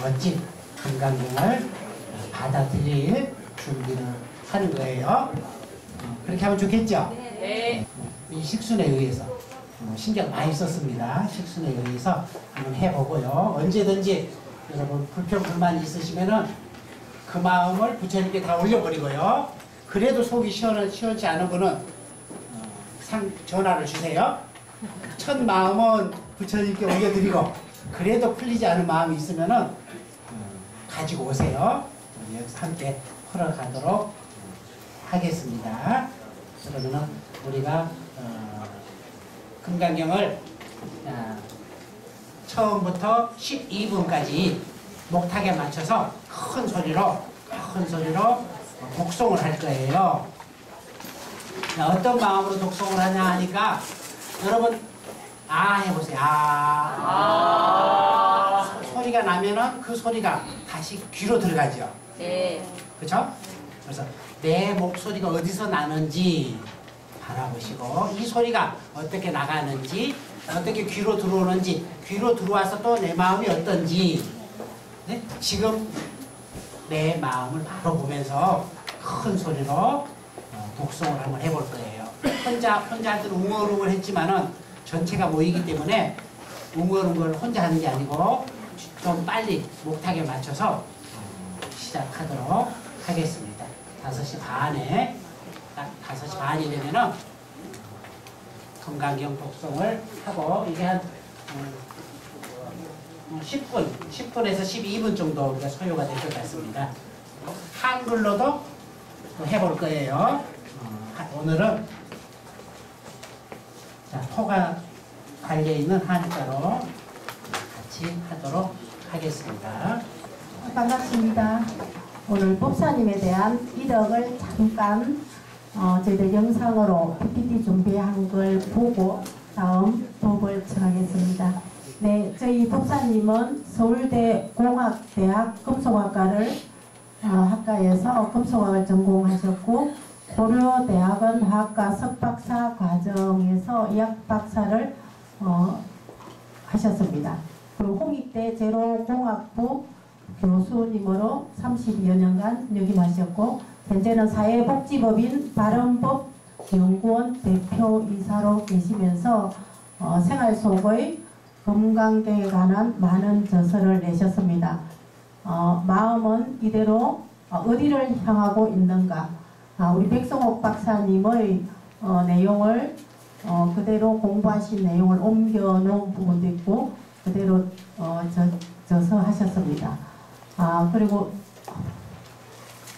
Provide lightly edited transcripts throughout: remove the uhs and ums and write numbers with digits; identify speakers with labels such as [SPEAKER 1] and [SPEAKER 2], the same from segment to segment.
[SPEAKER 1] 멋진 금강경을 받아들일 준비를 하는 거예요. 그렇게 하면 좋겠죠?
[SPEAKER 2] 네.
[SPEAKER 1] 이 식순에 의해서 신경 많이 썼습니다. 식순에 의해서 한번 해보고요. 언제든지 여러분 불평 불만 있으시면은 그 마음을 부처님께 다 올려버리고요. 그래도 속이 시원치 않은 분은 전화를 주세요. 첫 마음은 부처님께 올려드리고 그래도 풀리지 않은 마음이 있으면은 가지고 오세요. 여기서 함께 풀어가도록 하겠습니다. 그러면은 우리가 금강경을 처음부터 12분까지 목탁에 맞춰서 큰 소리로 독송을 할 거예요. 어떤 마음으로 독송을 하냐 하니까 여러분 해보세요. 소리가 나면은 그 소리가 다시 귀로 들어가죠.
[SPEAKER 2] 네.
[SPEAKER 1] 그렇죠? 그래서 내 목소리가 어디서 나는지 바라보시고 이 소리가 어떻게 나가는지 어떻게 귀로 들어오는지 귀로 들어와서 또 내 마음이 어떤지 네? 지금 내 마음을 바로 보면서 큰 소리로 독송을 한번 해볼 거예요. 혼자 할 때는 웅얼웅얼 했지만은 전체가 모이기 때문에 웅얼웅얼 혼자 하는 게 아니고 좀 빨리 목탁에 맞춰서 시작하도록 하겠습니다. 5시 반에 딱 5시 반이 되면은 금강경 독송을 하고 이게 한 10분에서 12분 정도 소요가 될 것 같습니다. 한글로도 해볼 거예요. 오늘은 토가 달려있는 한자로 같이 하도록 하겠습니다.
[SPEAKER 3] 반갑습니다. 오늘 법사님에 대한 이력을 잠깐 저희들 영상으로 PPT 준비한 걸 보고 다음 법을 청하겠습니다. 네, 저희 법사님은 서울대 공학대학 금속학과를 학과에서 금속학을 전공하셨고 고려대학원 화학과 석박사 과정에서 의학박사를 하셨습니다. 그리고 홍익대 제로공학부 교수님으로 30여 년간 역임하셨고 현재는 사회복지법인 바른법 연구원 대표이사로 계시면서 생활 속의 금강경에 관한 많은 저서를 내셨습니다. 마음은 이대로 어디를 향하고 있는가? 우리 백성옥 박사님의 내용을 그대로 공부하신 내용을 옮겨놓은 부분도 있고 그대로 저서 하셨습니다. 그리고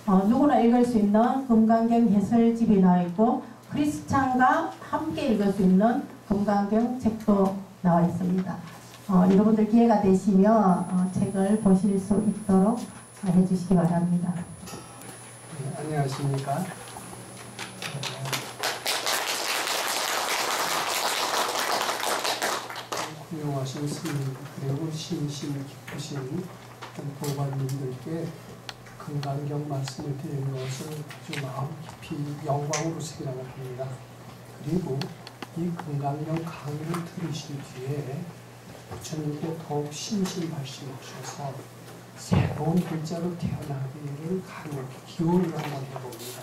[SPEAKER 3] 누구나 읽을 수 있는 금강경 해설집이 나와 있고 크리스찬과 함께 읽을 수 있는 금강경 책도 나와 있습니다. 여러분들 기회가 되시면 책을 보실 수 있도록 해주시기 바랍니다.
[SPEAKER 4] 네, 안녕하십니까. 훌륭하신 스님 그리고 신심 깊으신 보관님들께 금강경 말씀을 드리는 것을 아주 마음 깊이 영광으로 생각을 합니다. 그리고 이 금강경 강의를 들으신 뒤에 부처님께 더욱 신심발심하셔서 새로운 글자로 태어나기를 강력히 기원을 한번 해봅니다.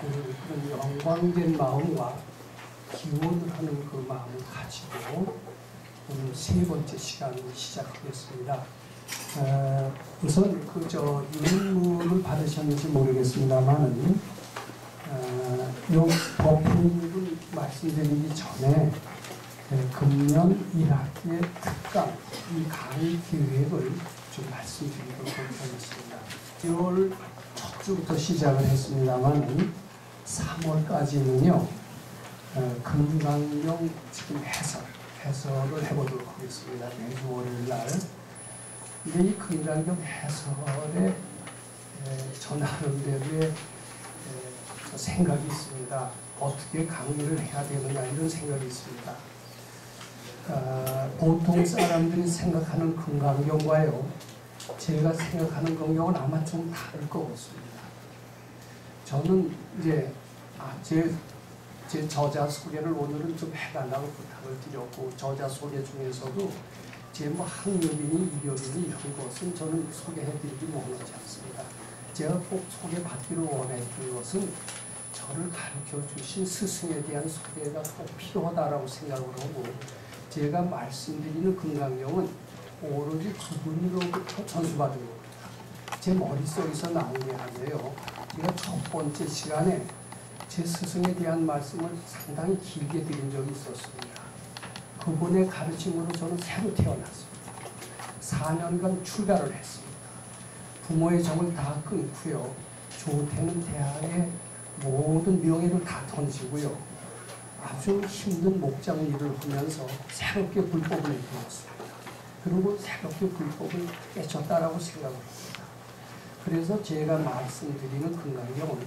[SPEAKER 4] 그런 영광된 마음과 기원을 하는 그 마음을 가지고 오늘 3번째 시간을 시작하겠습니다. 우선 윤문을 받으셨는지 모르겠습니다만 요 법문을 말씀드리기 전에 금년 1학기의 특강 이 강의 계획을 좀 말씀드리도록 하겠습니다. 1월 첫 주부터 시작을 했습니다만 3월까지는요 금강경 지금 해설을 해보도록 하겠습니다. 매주 월요일날. 근데 이 금강경 해설에 저 나름대로의 생각이 있습니다. 어떻게 강의를 해야 되느냐 이런 생각이 있습니다. 보통 사람들이 생각하는 금강경과요 제가 생각하는 금강경은 아마 좀 다를 것 같습니다. 저는 이제 제 저자 소개를 오늘은 좀 해달라고 부탁을 드렸고 저자 소개 중에서도 뭐 학력이니 이력이니 이런 것은 저는 소개해드리기 원하지 않습니다. 제가 꼭 소개받기를 원했던 것은 저를 가르쳐 주신 스승에 대한 소개가 꼭 필요하다라고 생각을 하고, 제가 말씀드리는 금강경은 오로지 그분으로부터 전수받은 겁니다. 제 머릿속에서 나온 게 아니에요. 제가 첫 번째 시간에 제 스승에 대한 말씀을 상당히 길게 드린 적이 있었습니다. 그분의 가르침으로 저는 새로 태어났습니다. 4년간 출가를 했습니다. 부모의 정을 다 끊고요. 조태는 대학에 모든 명예를 다 던지고요. 아주 힘든 목장 일을 하면서 새롭게 불법을 배웠습니다. 그리고 새롭게 불법을 깨쳤다라고 생각을 합니다. 그래서 제가 말씀드리는 금강경은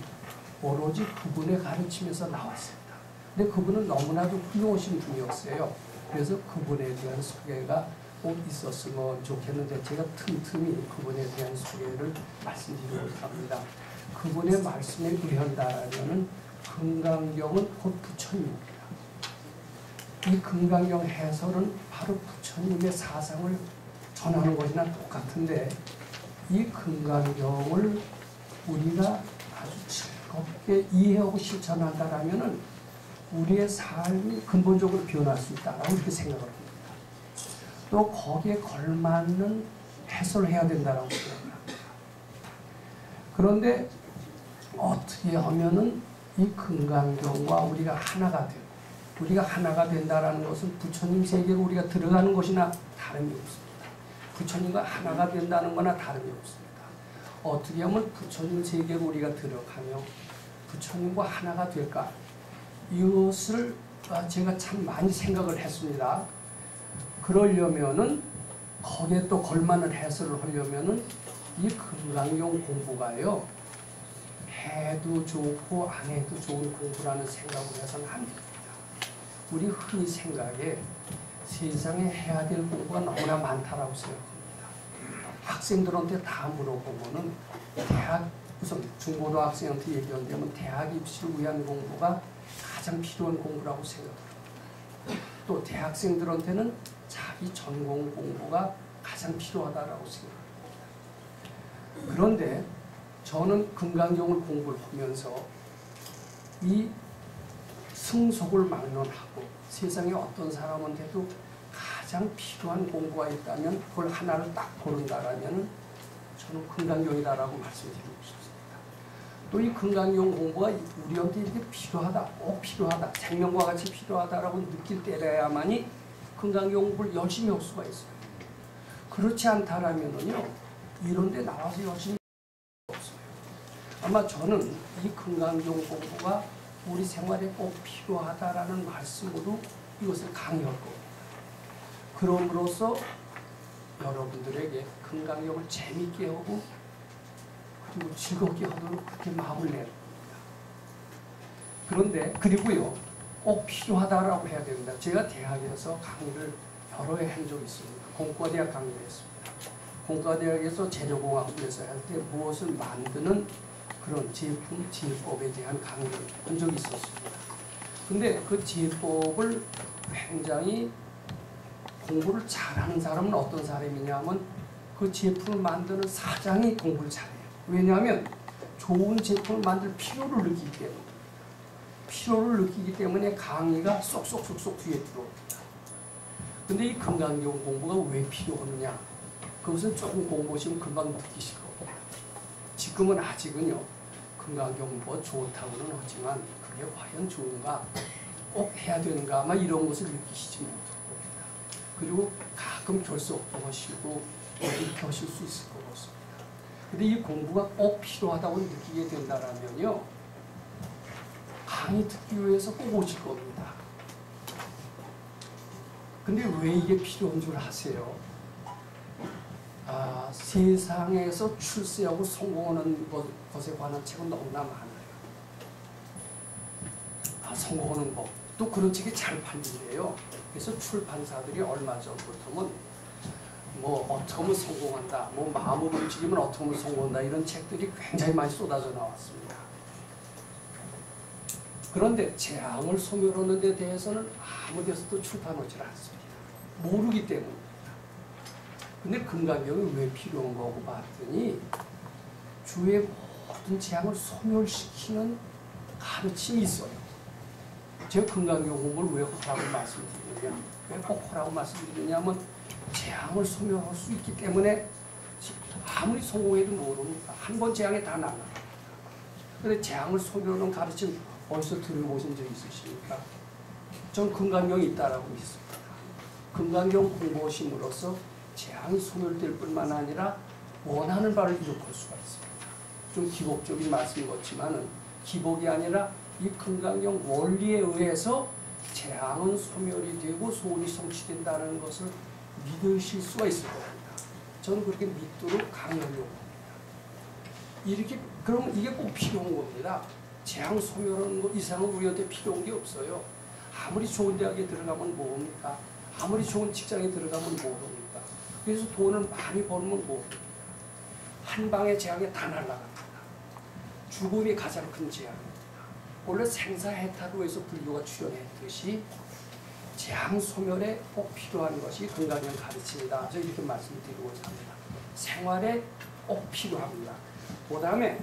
[SPEAKER 4] 오로지 그분의 가르침에서 나왔습니다. 근데 그분은 너무나도 훌륭하신 분이었어요. 그래서 그분에 대한 소개가 꼭 있었으면 좋겠는데 제가 틈틈이 그분에 대한 소개를 말씀드리고 합니다. 그분의 말씀에 의한다라면 금강경은 곧 부처님입니다. 이 금강경 해설은 바로 부처님의 사상을 전하는 것이나 똑같은데, 이 금강경을 우리가 아주 즐겁게 이해하고 실천한다라면 우리의 삶이 근본적으로 변할 수 있다라고 이렇게 생각을 합니다. 또 거기에 걸맞는 해설을 해야 된다라고 생각합니다. 그런데 어떻게 하면은 이 금강경과 우리가 하나가 되고, 우리가 하나가 된다라는 것은 부처님 세계로 우리가 들어가는 것이나 다름이 없습니다. 부처님과 하나가 된다는 거나 다름이 없습니다. 어떻게 하면 부처님 세계로 우리가 들어가며 부처님과 하나가 될까? 이것을 제가 참 많이 생각을 했습니다. 그러려면은 거기에 또 걸맞는 해설을 하려면은 이 금강경 공부가요, 해도 좋고 안 해도 좋은 공부라는 생각을 해서는 안 됩니다. 우리 흔히 생각에 세상에 해야 될 공부가 너무나 많다라고 생각합니다. 학생들한테 다 물어보면은 대학, 우선 중고등학생한테 얘기한다면 대학 입시를 위한 공부가 가장 필요한 공부라고 생각합니다. 또 대학생들한테는 자기 전공 공부가 가장 필요하다라고 생각합니다. 그런데 저는 금강경을 공부를 하면서 이 승속을 막론하고 세상에 어떤 사람한테도 가장 필요한 공부가 있다면 그걸 하나를 딱 고른다라면 저는 금강경이다라고 말씀드리고 싶습니다. 또 이 금강경 공부가 우리한테 이렇게 필요하다, 꼭 필요하다, 생명과 같이 필요하다라고 느낄 때라야만이 금강경 공부를 열심히 할 수가 있어요. 그렇지 않다라면은요, 이런 데 나와서 열심히 없어요. 아마 저는 이 금강경 공부가 우리 생활에 꼭 필요하다라는 말씀으로 이것을 강의할 겁니다. 그럼으로써 여러분들에게 금강경을 재미있게 하고 그리고 즐겁게 하도록 그렇게 마음을 내는 겁니다. 그런데 그리고요, 꼭 필요하다라고 해야 됩니다. 제가 대학에서 강의를 여러 해 한 적이 있습니다. 공과대학 강의를 했습니다. 공과대학에서 재료공학부에서 할 때 무엇을 만드는 그런 제품, 제법에 대한 강의를 한 적이 있었습니다. 근데 그 제법을 굉장히 공부를 잘하는 사람은 어떤 사람이냐면 그 제품을 만드는 사장이 공부를 잘해요. 왜냐하면 좋은 제품을 만들 필요를 느끼기 때문에. 필요를 느끼기 때문에 강의가 쏙쏙쏙쏙 뒤에 들어옵니다. 근데 이 금강경 공부가 왜 필요하느냐? 그것은 조금 공부하시면 금방 느끼실 겁니다. 지금은 아직은요, 금강경 뭐 좋다고는 하지만 그게 과연 좋은가, 꼭 해야 되는가, 아마 이런 것을 느끼시지 못할 겁니다. 그리고 가끔 결석도 하시고 이렇게 하실 수 있을 것 같습니다. 근데 이 공부가 꼭 필요하다고 느끼게 된다면요, 강의 듣기 위해서 꼭 오실 겁니다. 근데 왜 이게 필요한 줄 아세요? 세상에서 출세하고 성공하는 것에 관한 책은 너무나 많아요. 성공하는 법. 또 그런 책이 잘 팔린대요. 그래서 출판사들이 얼마 전부터는 뭐 어떻게 하면 성공한다, 뭐 마음을 움직이면 어떻게 하면 성공한다, 이런 책들이 굉장히 많이 쏟아져 나왔습니다. 그런데 재앙을 소멸하는 데 대해서는 아무 데서도 출판하지 않습니다. 모르기 때문입니다. 근데 금강경이 왜 필요한 거고 봤더니 주의 모든 재앙을 소멸시키는 가르침이 있어요. 제가 금강경 공부를 왜 하라고 말씀드리느냐, 왜 꼭 하라고 말씀드리느냐면 재앙을 소멸할 수 있기 때문에 아무리 성공해도 모릅니다. 한 번 재앙에 다 나가. 근데 재앙을 소멸하는 가르침 어디서 들어보신 적 있으십니까? 전 금강경이 있다라고 믿습니다. 금강경 공부하심으로써 재앙이 소멸될 뿐만 아니라 원하는 바를 이룩할 수가 있습니다. 좀 기복적인 말씀인 것지만은 기복이 아니라 이 금강경 원리에 의해서 재앙은 소멸이 되고 소원이 성취된다는 것을 믿으실 수가 있을 겁니다. 저는 그렇게 믿도록 강요하려고 합니다. 이렇게 그러면 이게 꼭 필요한 겁니다. 재앙 소멸하는 것 이상은 우리한테 필요한 게 없어요. 아무리 좋은 대학에 들어가면 뭐합니까? 아무리 좋은 직장에 들어가면 뭐합니까? 그래서 돈을 많이 벌면 뭐합니까? 한 방에 재앙에 다 날아갑니다. 죽음이 가장 큰 재앙입니다. 원래 생사해탈로에서 불교가 출현했듯이 재앙 소멸에 꼭 필요한 것이 금강경 가르침이다. 저 이렇게 말씀드리고자 합니다. 생활에 꼭 필요합니다. 그 다음에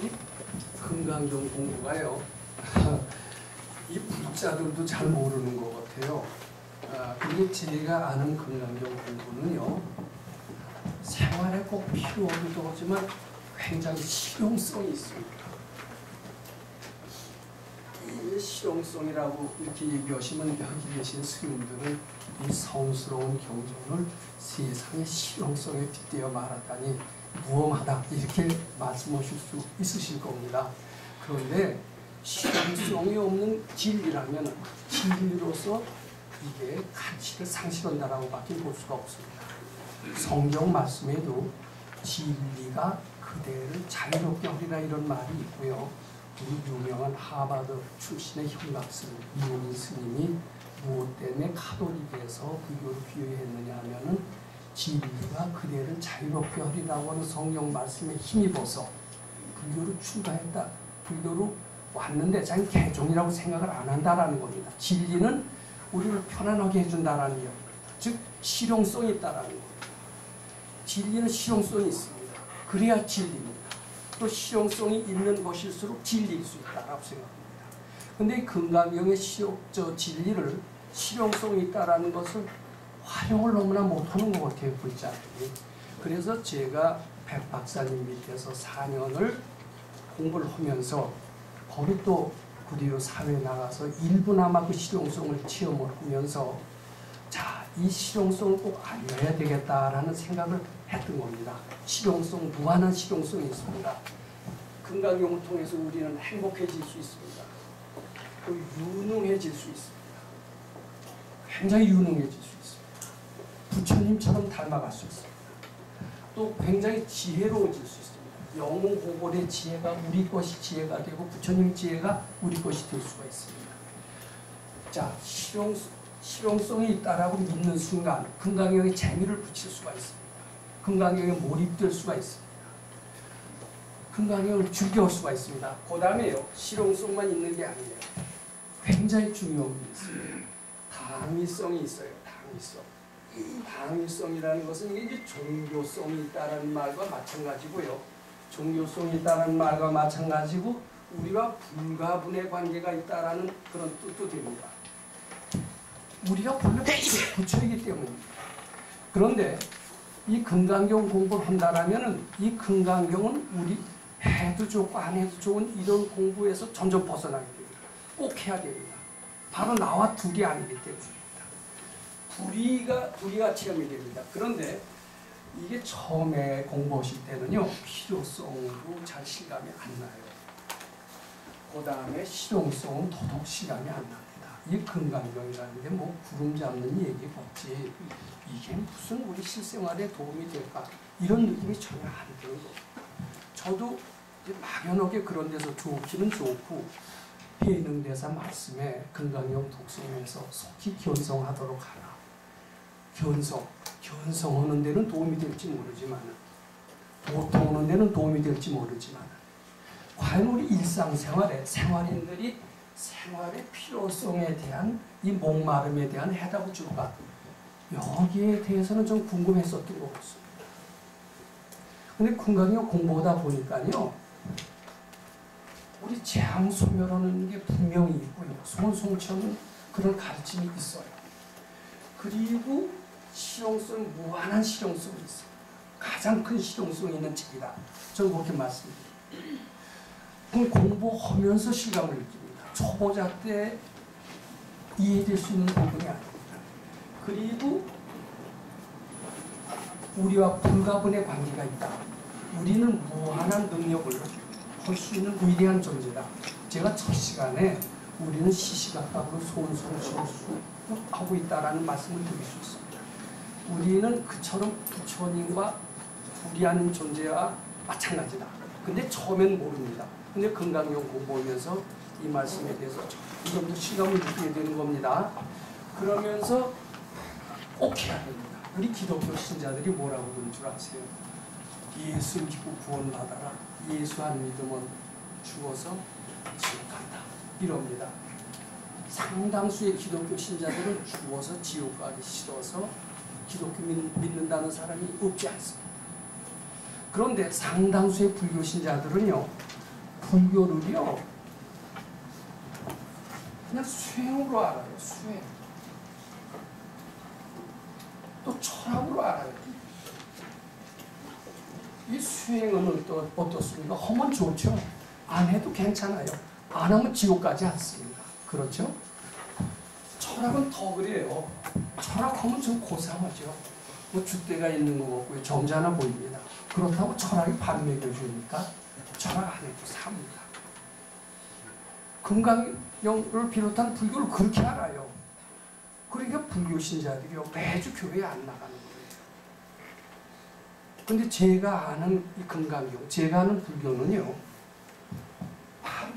[SPEAKER 4] 이 금강경 공부가요. 이 불자들도 잘 모르는 것 같아요. 그게 제가 아는 금강경 공부는요. 생활에 꼭 필요하기도 하지만 굉장히 실용성이 있습니다. 이 실용성이라고 이렇게 얘기하시면 여기 계신 스님들은 이 성스러운 경전을 세상의 실용성에 빗대어 말하다니 무엄하다 이렇게 말씀하실 수 있으실 겁니다. 그런데 실용성이 없는 진리라면 진리로서 이게 가치를 상실한다라고 밖에 볼 수가 없습니다. 성경 말씀에도 진리가 그대를 자유롭게 하리라 이런 말이 있고요. 우리 유명한 하버드 출신의 현각스님 이용인 스님이 무엇 때문에 카톨릭에서 불교를 비유했느냐 하면은 진리가 그대를 자유롭게 하리라고 하는 성경 말씀에 힘입어서 불교로 출가했다. 불교로 왔는데 자기 개종이라고 생각을 안 한다라는 겁니다. 진리는 우리를 편안하게 해준다라는 이야기입니다. 즉 실용성이 있다라는 겁니다. 진리는 실용성이 있습니다. 그래야 진리입니다. 또 실용성이 있는 것일수록 진리일 수 있다라고 생각합니다. 그런데 금강경의 진리를 실용성이 있다라는 것을 활용을 너무나 못하는 것 같아요. 불자들이. 그래서 제가 백 박사님 밑에서 4년을 공부를 하면서 거기 또 그 뒤로 사회에 나가서 일부나마 그 실용성을 체험을 하면서 자, 이 실용성을 꼭 알려야 되겠다라는 생각을 했던 겁니다. 실용성, 무한한 실용성이 있습니다. 금강경을 통해서 우리는 행복해질 수 있습니다. 또 유능해질 수 있습니다. 굉장히 유능해질 수 있습니다. 부처님처럼 닮아갈 수 있습니다. 또 굉장히 지혜로워질 수 있습니다. 영웅고골의 지혜가 우리 것이 지혜가 되고 부처님 지혜가 우리 것이 될 수가 있습니다. 자, 실용성이 있다라고 믿는 순간 금강경에 재미를 붙일 수가 있습니다. 금강경에 몰입될 수가 있습니다. 금강경을 즐겨올 수가 있습니다. 그 다음에요. 실용성만 있는 게 아니에요. 굉장히 중요한 게 있습니다. 당위성이 있어요. 당위성. 당위성이라는 것은 이게 종교성이 있다는 말과 마찬가지고요. 종교성이 있다는 말과 마찬가지고 우리와 불가분의 관계가 있다라는 그런 뜻도 됩니다. 우리가 본래 부처이기 때문입니다. 그런데 이 금강경 공부를 한다라면은 이 금강경은 우리 해도 좋고 안 해도 좋은 이런 공부에서 점점 벗어나게 됩니다. 꼭 해야 됩니다. 바로 나와 둘이 아니기 때문입니다. 둘이가 체험이 됩니다. 그런데 이게 처음에 공부하실 때는요, 필요성으로 잘 실감이 안 나요. 그 다음에 실용성은 더더욱 실감이 안 납니다. 이 금강경이라는 게 뭐 구름 잡는 얘기가 없지, 이게 무슨 우리 실생활에 도움이 될까, 이런 느낌이 전혀 안 드는 겁니다. 저도 이제 막연하게 그런 데서 좋기는 좋고, 해능대사 말씀에 금강경 독성에서 속히 견성하도록 하라. 견성하는 데는 도움이 될지 모르지만, 보통하는 데는 도움이 될지 모르지만, 과연 우리 일상생활에 생활인들이 생활의 필요성에 대한 이 목마름에 대한 해답을 줄까? 여기에 대해서는 좀 궁금했었던 것 같습니다. 근데 건강경 공부하다 보니까요, 우리 재앙소멸하는 게 분명히 있고요. 손송처는 그런 가르침이 있어요. 그리고 실용성, 무한한 실용성이 있어요. 가장 큰 실용성이 있는 책이다. 저는 그렇게 말씀드립니다. 공부하면서 실감을 느낍니다. 초보자 때 이해될 수 있는 부분이 아닙니다. 그리고 우리와 불가분의 관계가 있다. 우리는 무한한 능력을 할 수 있는 위대한 존재다. 제가 첫 시간에 우리는 시시각각으로 손성시를 하고 있다라는 말씀을 드릴 수 있습니다. 우리는 그처럼 부처님과 불이한 존재와 마찬가지다. 근데 처음엔 모릅니다. 근데 건강용 공부하면서 이 말씀에 대해서 좀 더 실감을 느끼게 되는 겁니다. 그러면서 꼭 해야 됩니다. 우리 기독교 신자들이 뭐라고 그러는 줄 아세요? 예수 믿고 구원받아라. 예수 안 믿으면 죽어서 지옥 간다. 이럽니다. 상당수의 기독교 신자들은 죽어서 지옥 가기 싫어서 기독교 믿는다는 사람이 없지 않습니다. 그런데 상당수의 불교 신자들은요, 불교를요, 그냥 수행으로 알아요. 수행. 또 철학으로 알아요. 이 수행은 어떻습니까? 하면 좋죠. 안 해도 괜찮아요. 안 하면 지옥 가지 않습니다. 그렇죠? 철학은 더 그래요. 철학하면 좀 고상하죠. 뭐 줏대가 있는 것 같고요. 점잖아 보입니다. 그렇다고 철학이 밥 먹여주니까 철학 안 해도 삽니다. 건강경을 비롯한 불교를 그렇게 알아요. 그러니까 불교 신자들이요, 매주 교회에 안 나가는 거예요. 근데 제가 아는 이 건강경, 제가 아는 불교는요,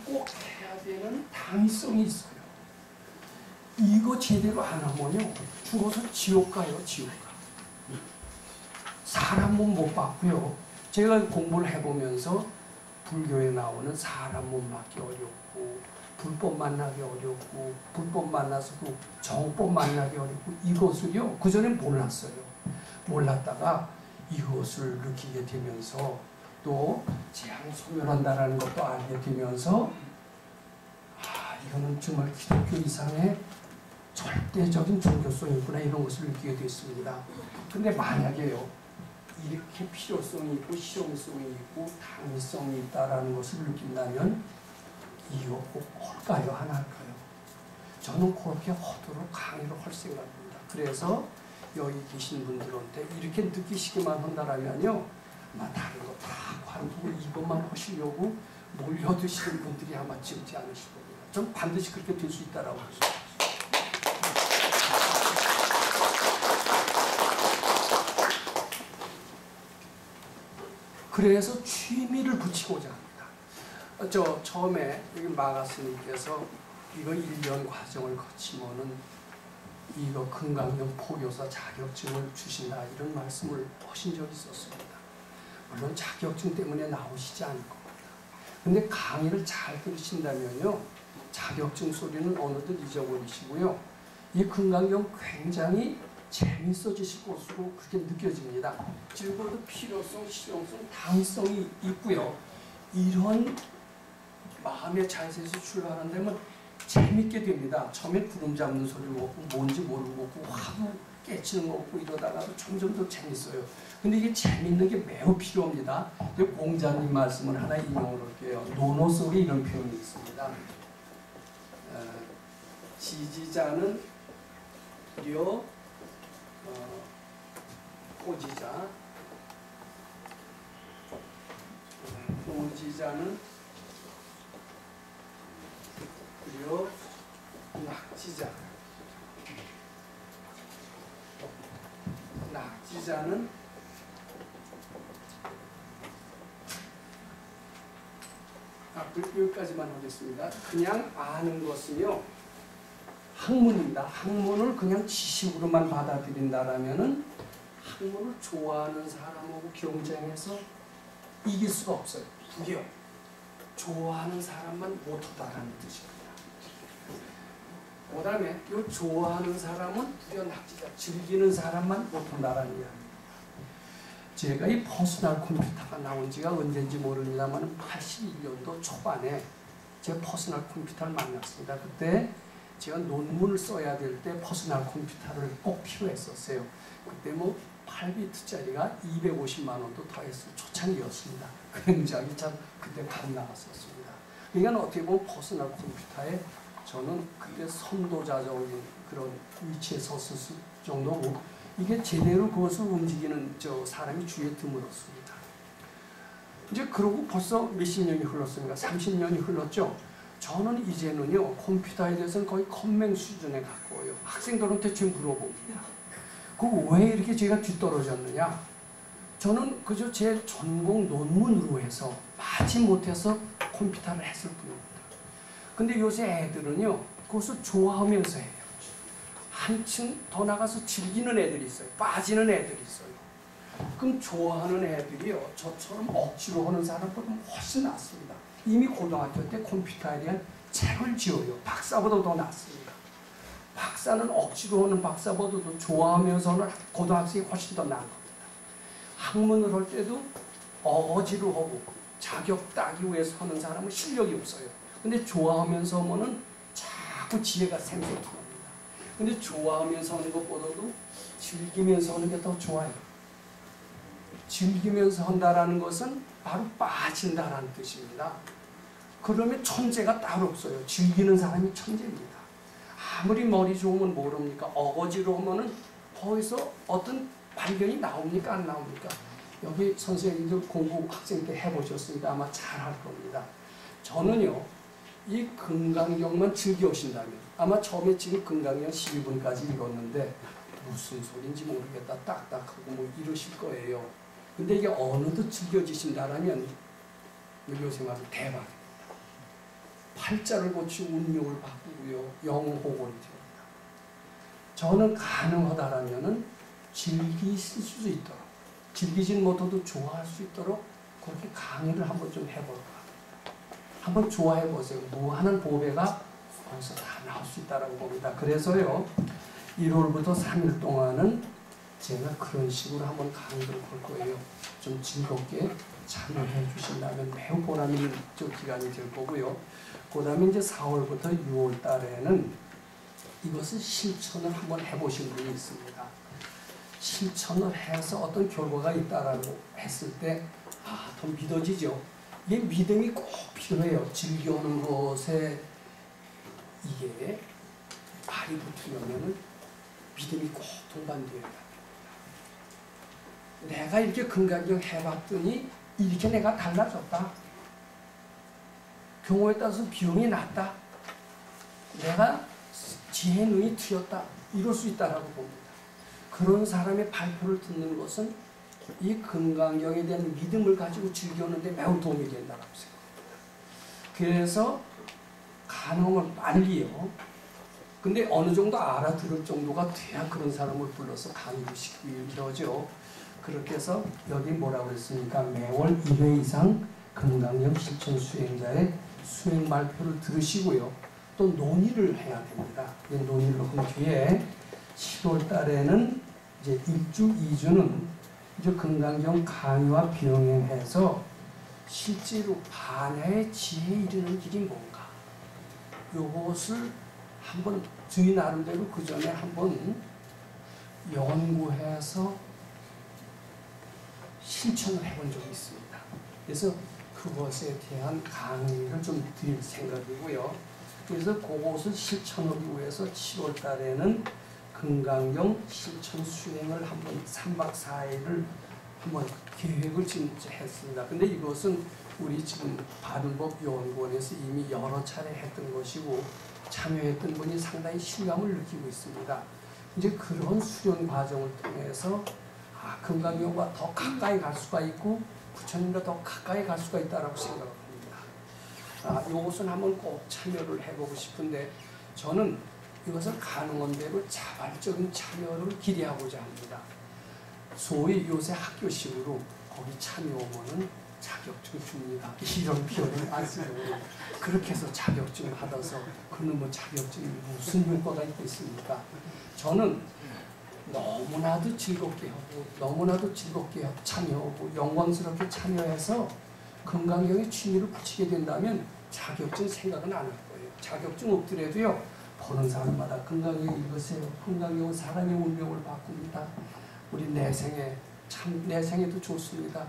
[SPEAKER 4] 꼭 해야 되는 당위성이 있어요. 이거 제대로 안 하면요, 죽어서 지옥 가요, 지옥 가. 사람 몸 못 받고요. 제가 공부를 해보면서 불교에 나오는 사람 몸 받기 어렵고, 불법 만나기 어렵고, 불법 만나서도 정법 만나기 어렵고, 이것을요, 그전에 몰랐어요. 몰랐다가 이것을 느끼게 되면서 또 재앙 소멸한다라는 것도 알게 되면서, 아, 이거는 정말 기독교 이상의 절대적인 종교성이구나, 이런 것을 느끼게 됐습니다. 근데 만약에요, 이렇게 필요성이 있고 실용성이 있고 당위성이 있다라는 것을 느낀다면 이거 꼭 할까요? 안 할까요? 저는 그렇게 하도록 강의를 할 생각입니다. 그래서 여기 계신 분들한테 이렇게 느끼시기만 한다라면요, 아마 다른 거 다 관두고 이것만 하시려고 몰려드시는 분들이 아마 적지 않으실 겁니다. 저는 반드시 그렇게 될 수 있다라고 보십니다. 그래서 취미를 붙이고자 합니다. 저 처음에 여기 마가스님께서 이거 1년 과정을 거치면은 이거 건강경 포교사 자격증을 주신다, 이런 말씀을 하신 적이 있었습니다. 물론 자격증 때문에 나오시지 않을 겁니다. 근데 강의를 잘 들으신다면요, 자격증 소리는 어느덧 잊어버리시고요, 이 건강경 굉장히 재밌어지실 것으로 그렇게 느껴집니다. 적어도 필요성, 실용성, 당성이 있고요. 이런 마음의 자세에서 출발한다면 재밌게 됩니다. 처음에 구름 잡는 소리를 먹고 뭔지 모르고 하도 깨치는 거 없고 이러다가도 점점 더 재밌어요. 근데 이게 재밌는 게 매우 필요합니다. 공자님 말씀을 하나 인용을 할게요. 논어 속에 이런 표현이 있습니다. 지지자는 려 오지자, 오지자는 려 낙지자, 낙지자는 여기까지만 하겠습니다. 그냥 아는 것은요, 학문입니다. 학문을 그냥 지식으로만 받아들인다라면은 학문을 좋아하는 사람하고 경쟁해서 이길 수가 없어요. 불교. 좋아하는 사람만 못하다라는 뜻입니다. 그 다음에 이 좋아하는 사람은 드디어 낙지자, 즐기는 사람만 못한다라는 이야기입니다. 제가 이 퍼스널 컴퓨터가 나온 지가 언제인지 모릅니다만 81년도 초반에 제가 퍼스널 컴퓨터를 만났습니다. 그때 제가 논문을 써야 될 때 퍼스널 컴퓨터를 꼭 필요했었어요. 그때 뭐 8비트짜리가 250만 원도 더했을 초창기였습니다. 굉장히 참 그때 바로 나왔었습니다. 그러니까 어떻게 보면 퍼스널 컴퓨터에 저는 그때 선도자적인 그런 위치에 섰을 정도고, 이게 제대로 그것을 움직이는 사람이 주위에 드물었습니다. 이제 그러고 벌써 몇십 년이 흘렀습니다. 30년이 흘렀죠. 저는 이제는요, 컴퓨터에 대해서는 거의 컴맹 수준에 가까워요. 학생들한테 지금 물어봅니다. 그 왜 이렇게 제가 뒤떨어졌느냐? 저는 그저 제 전공 논문으로 해서 마지못해서 컴퓨터를 했을 뿐입니다. 근데 요새 애들은요, 그것을 좋아하면서 해요. 한층 더 나가서 즐기는 애들이 있어요. 빠지는 애들이 있어요. 그럼 좋아하는 애들이요, 저처럼 억지로 하는 사람보다 훨씬 낫습니다. 이미 고등학교 때 컴퓨터에 대한 책을 지어요. 박사보다 더 낫습니다. 박사는 억지로 하는 박사보다도 좋아하면서는 고등학생이 훨씬 더 나은 겁니다. 학문을 할 때도 억지로 하고 자격 따기 위해서 하는 사람은 실력이 없어요. 근데 좋아하면서 하면은 자꾸 지혜가 샘솟합니다. 근데 좋아하면서 하는 것보다도 즐기면서 하는 게 더 좋아요. 즐기면서 한다라는 것은 바로 빠진다라는 뜻입니다. 그러면 천재가 따로 없어요. 즐기는 사람이 천재입니다. 아무리 머리 좋으면 모릅니까? 어거지로 하면은 거기서 어떤 발견이 나옵니까? 안 나옵니까? 여기 선생님들 공부 학생 때 해보셨으니까 아마 잘 할 겁니다. 저는요, 이 금강경만 즐겨오신다면, 아마 처음에 지금 금강경 12분까지 읽었는데 무슨 소린지 모르겠다, 딱딱하고 뭐 이러실 거예요. 근데 이게 어느덧 즐겨지신다라면 요새 말로 대박입니다. 팔자를 고치고 운명을 바꾸고요, 영호골이 됩니다. 저는 가능하다라면은 즐기실 수 있도록, 즐기진 못해도 좋아할 수 있도록 그렇게 강의를 한번 좀 해볼까 합니다. 한번 좋아해 보세요. 무한한 보배가 거기서 다 나올 수 있다라고 봅니다. 그래서요, 1월부터 3일 동안은 제가 그런 식으로 한번 강의를 볼 거예요. 좀 즐겁게 참여해 주신다면 매우 보람 있는 기간이 될 거고요. 그 다음에 이제 4월부터 6월 달에는 이것을 실천을 한번 해보신 분이 있습니다. 실천을 해서 어떤 결과가 있다라고 했을 때, 더 믿어지죠. 이게 믿음이 꼭 필요해요. 즐겨오는 것에 이게 말이 붙으려면은 믿음이 꼭 동반되어야 합니다. 내가 이렇게 금강경 해봤더니 이렇게 내가 달라졌다. 경우에 따라서 비용이 낮다. 내가 지혜의 눈이 트였다. 이럴 수 있다라고 봅니다. 그런 사람의 발표를 듣는 것은 이 금강경에 대한 믿음을 가지고 즐겨오는데 매우 도움이 된다고 생각합니다. 그래서 가능하면 빨리요. 근데 어느 정도 알아들을 정도가 돼야 그런 사람을 불러서 강의를 시키기 그러죠. 그렇게 해서 여기 뭐라고 그랬습니까? 매월 1회 이상 금강경 실천 수행자의 수행 발표를 들으시고요. 또 논의를 해야 됩니다. 논의를 한 뒤에 7월 달에는 이제 1주, 2주는 이제 금강경 강의와 병행해서 실제로 반야의 지혜에 이르는 길이 뭔가, 요것을 한번 저희 나름대로 그 전에 한번 연구해서 실천을 해본 적이 있습니다. 그래서 그것에 대한 강의를 좀 드릴 생각이고요. 그래서 그것을 실천하기 위해서 7월 달에는 금강경 실천 수행을 한번 3박 4일을 한번 계획을 지금 했습니다. 근데 이것은 우리 지금 바른법연구원에서 이미 여러 차례 했던 것이고 참여했던 분이 상당히 실감을 느끼고 있습니다. 이제 그런 수련 과정을 통해서 금강경과 더 가까이 갈 수가 있고 부처님과 더 가까이 갈 수가 있다고 생각합니다. 이것은 한번 꼭 참여를 해보고 싶은데 저는 이것을 가능한 대로 자발적인 참여를 기대하고자 합니다. 소위 요새 학교식으로 거기 참여오면은 자격증 줍니다. 이런 표현을 안 쓰고 그렇게 해서 자격증 받아서 그놈의 자격증이 무슨 효과가 있겠습니까? 저는 너무나도 즐겁게 하고 너무나도 즐겁게 참여하고 영광스럽게 참여해서 금강경에 취미를 붙이게 된다면 자격증 생각은 안 할 거예요. 자격증 없더라도요. 보는 사람마다 금강경 읽으세요. 금강경은 사람의 운명을 바꿉니다. 우리 내생에도 좋습니다.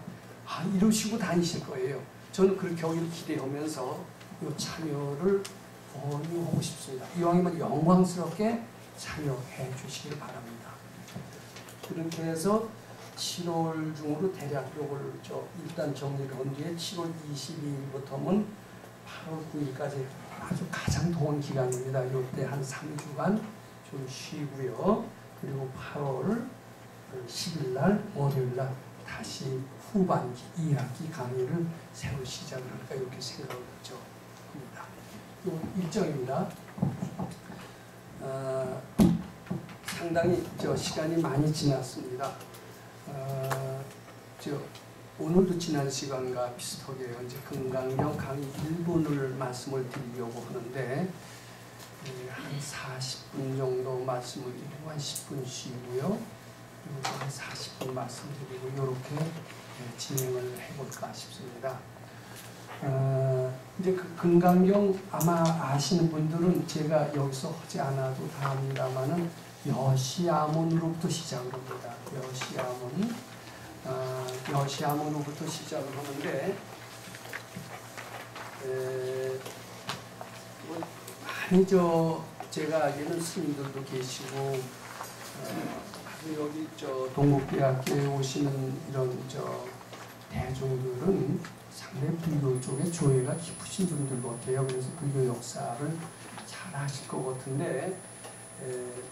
[SPEAKER 4] 이러시고 다니실 거예요. 저는 그렇게 하기를 기대하면서 이 참여를 권유하고 싶습니다. 이왕이면 영광스럽게 참여해 주시길 바랍니다. 그렇게 해서 7월 중으로 대략 요걸 일단 정리를 한 뒤에 7월 22일부터는 8월 9일까지 아주 가장 더운 기간입니다. 이때 한 3주간 좀 쉬고요. 그리고 8월 10일 날 월요일 날 다시 후반기 2학기 강의를 새로 시작을 할까 이렇게 생각을 합니다. 이 일정입니다. 상당히 시간이 많이 지났습니다. 오늘도 지난 시간과 비슷하게 이제 금강경 강의 1분을 말씀을 드리려고 하는데 한 40분 정도 말씀을 드리고 한 10분 쉬고요. 그리고 한 40분 말씀드리고 이렇게 진행을 해볼까 싶습니다. 이제 그 금강경 아마 아시는 분들은 제가 여기서 하지 않아도 다 합니다만은 여시아문으로부터 시작을 합니다. 여시아문으로부터 시작을 하는데 많이 제가 알기로는 스님들도 계시고 여기 동국대학교에 오시는 이런 대중들은 상당히 불교 쪽에 조예가 깊으신 분들 같아요. 그래서 불교 역사를 잘 아실 것 같은데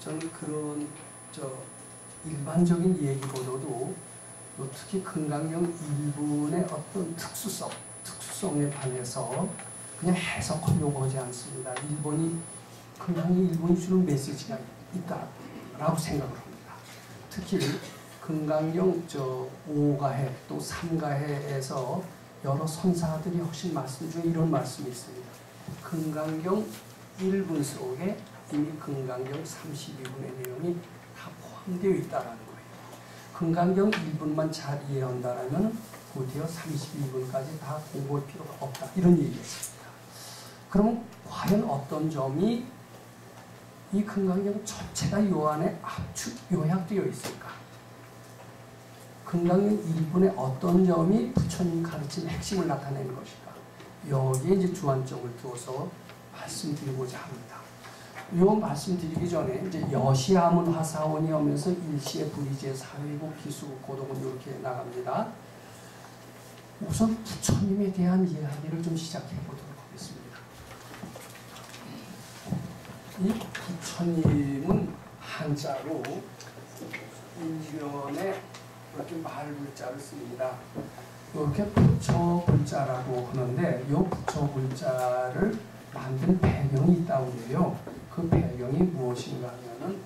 [SPEAKER 4] 저는 그런 일반적인 얘기보다도 특히 금강경 일본의 어떤 특수성에 반해서 그냥 해석하려고 하지 않습니다. 금강경 일본이 주는 메시지가 있다라고 생각을 합니다. 특히 금강경 5가해 또 3가해에서 여러 선사들이 하신 말씀 중에 이런 말씀이 있습니다. 금강경 1분 속에 이미 금강경 32분의 내용이 다 포함되어 있다는 거예요. 금강경 1분만 잘 이해한다면 곧이어 32분까지 다 공부할 필요가 없다. 이런 얘기였습니다. 그러면 과연 어떤 점이 이 금강경 전체가 요 안에 압축 요약되어 있을까? 금강경 1분의 어떤 점이 부처님 가르친 핵심을 나타내는 것일까? 여기에 이제 주안점을 두어서 말씀드리고자 합니다. 요 말씀드리기 전에 이제 여시아문 화사원이 오면서 일시의 불이제 사회국 기수국 고동은 이렇게 나갑니다. 우선 부처님에 대한 이야기를 좀 시작해 보도록 하겠습니다. 이 부처님은 한자로 일면에 이렇게 말불자를 씁니다. 이렇게 부처 불자라고 하는데 이 부처 불자를 만든 배경이 있다고 해요. 그 배경이 무엇인가 하면은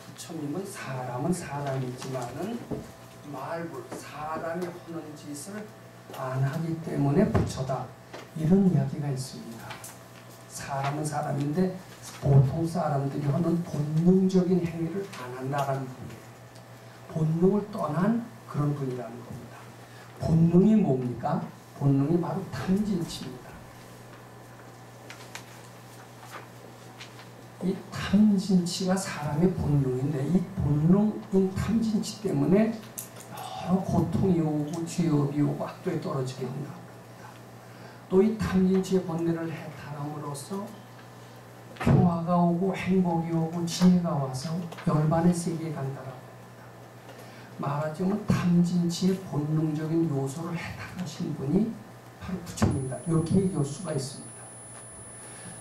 [SPEAKER 4] 부처님은 사람은 사람이지만은 말불 사람이 하는 짓을 안 하기 때문에 부처다. 이런 이야기가 있습니다. 사람은 사람인데 보통 사람들이 하는 본능적인 행위를 안 한다는 분이에요. 본능을 떠난 그런 분이라는 겁니다. 본능이 뭡니까? 본능이 바로 탐진치입니다. 이 탐진치가 사람의 본능인데 이 본능인 탐진치 때문에 여러 고통이 오고 죄업이 오고 악도에 떨어지게 된다고 합니다. 또 이 탐진치의 본능을 해탈함으로써 평화가 오고 행복이 오고 지혜가 와서 열반의 세계에 간다라고 합니다. 말하자면 탐진치의 본능적인 요소를 해탈하신 분이 바로 부처님이다. 이렇게 얘기할 수가 있습니다.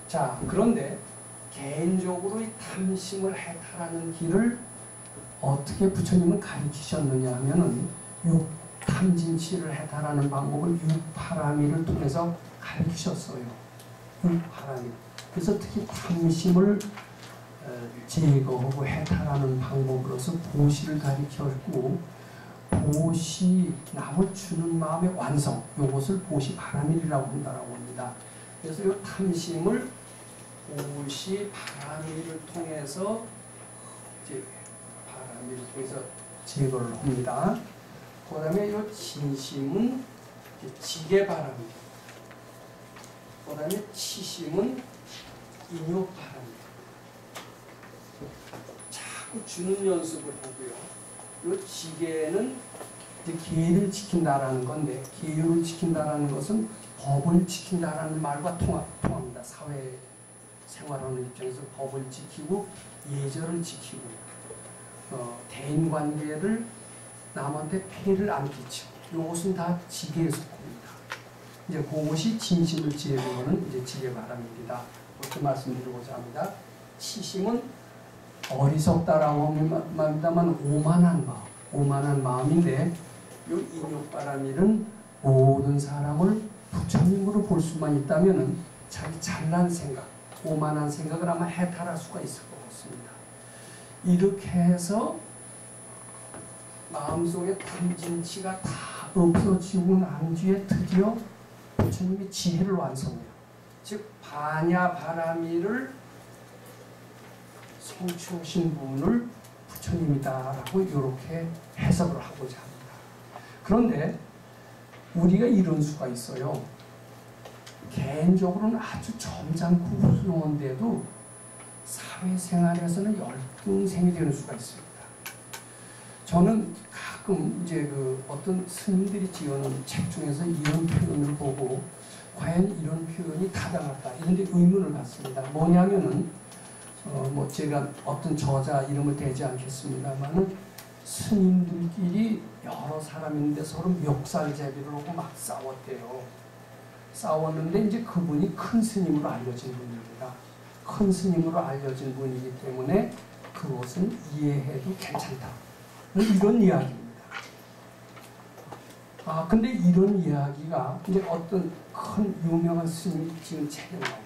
[SPEAKER 4] 자, 그런데 개인적으로 이 탐심을 해탈하는 길을 어떻게 부처님은 가르치셨느냐 하면은 탐진치를 해탈하는 방법을 육파라미를 통해서 가르치셨어요. 육파라미. 그래서 특히 탐심을 제거하고 해탈하는 방법으로서 보시를 가르쳤고 보시 남을 주는 마음의 완성, 이것을 보시 바라밀이라고 한다라고 합니다. 그래서 이 탐심을 보시 바라밀을 통해서 이제 바라밀을 통해서 제거를 합니다. 그다음에 이 진심은 지게 바라밀. 그다음에 치심은 인욕 바라밀. 자꾸 주는 연습을 하고요. 이 지게는 이제 계율을 지킨다라는 건데, 계율을 지킨다라는 것은 법을 지킨다라는 말과 통합니다. 사회 생활하는 입장에서 법을 지키고 예절을 지키고 대인 관계를 남한테 폐를 안 끼치고, 이것은 다 지게에 속합니다. 이제 그것이 진심을 지혜로는 이제 지혜 바람입니다. 그렇게 말씀드리고자 합니다. 치심은 어리석다라고 합니다만 오만한 마음인데, 이 인욕바라밀은 모든 사람을 부처님으로 볼 수만 있다면은 자기 잘난 생각, 오만한 생각을 아마 해탈할 수가 있을 것 같습니다. 이렇게 해서 마음속에 탐진치가 다 없어지고 난 뒤에 드디어 부처님이 지혜를 완성해요. 즉 반야바라밀을 성취하신 분을 부처님이다라고 이렇게 해석을 하고자 합니다. 그런데 우리가 이런 수가 있어요. 개인적으로는 아주 점잖고 훌륭한데도 사회생활에서는 열등생이 되는 수가 있습니다. 저는 가끔 이제 어떤 스님들이 지어놓은 책 중에서 이런 표현을 보고 과연 이런 표현이 타당할까 이런 데 의문을 갖습니다. 뭐냐면은 뭐 제가 어떤 저자 이름을 대지 않겠습니다만은 스님들끼리 여러 사람인데 서로 멱살잡이를 하고 막 싸웠대요. 싸웠는데 이제 그분이 큰 스님으로 알려진 분입니다. 큰 스님으로 알려진 분이기 때문에 그것은 이해해도 괜찮다. 이런 이야기입니다. 근데 이런 이야기가 이제 어떤 큰 유명한 스님이 지은 책에 나옵니다.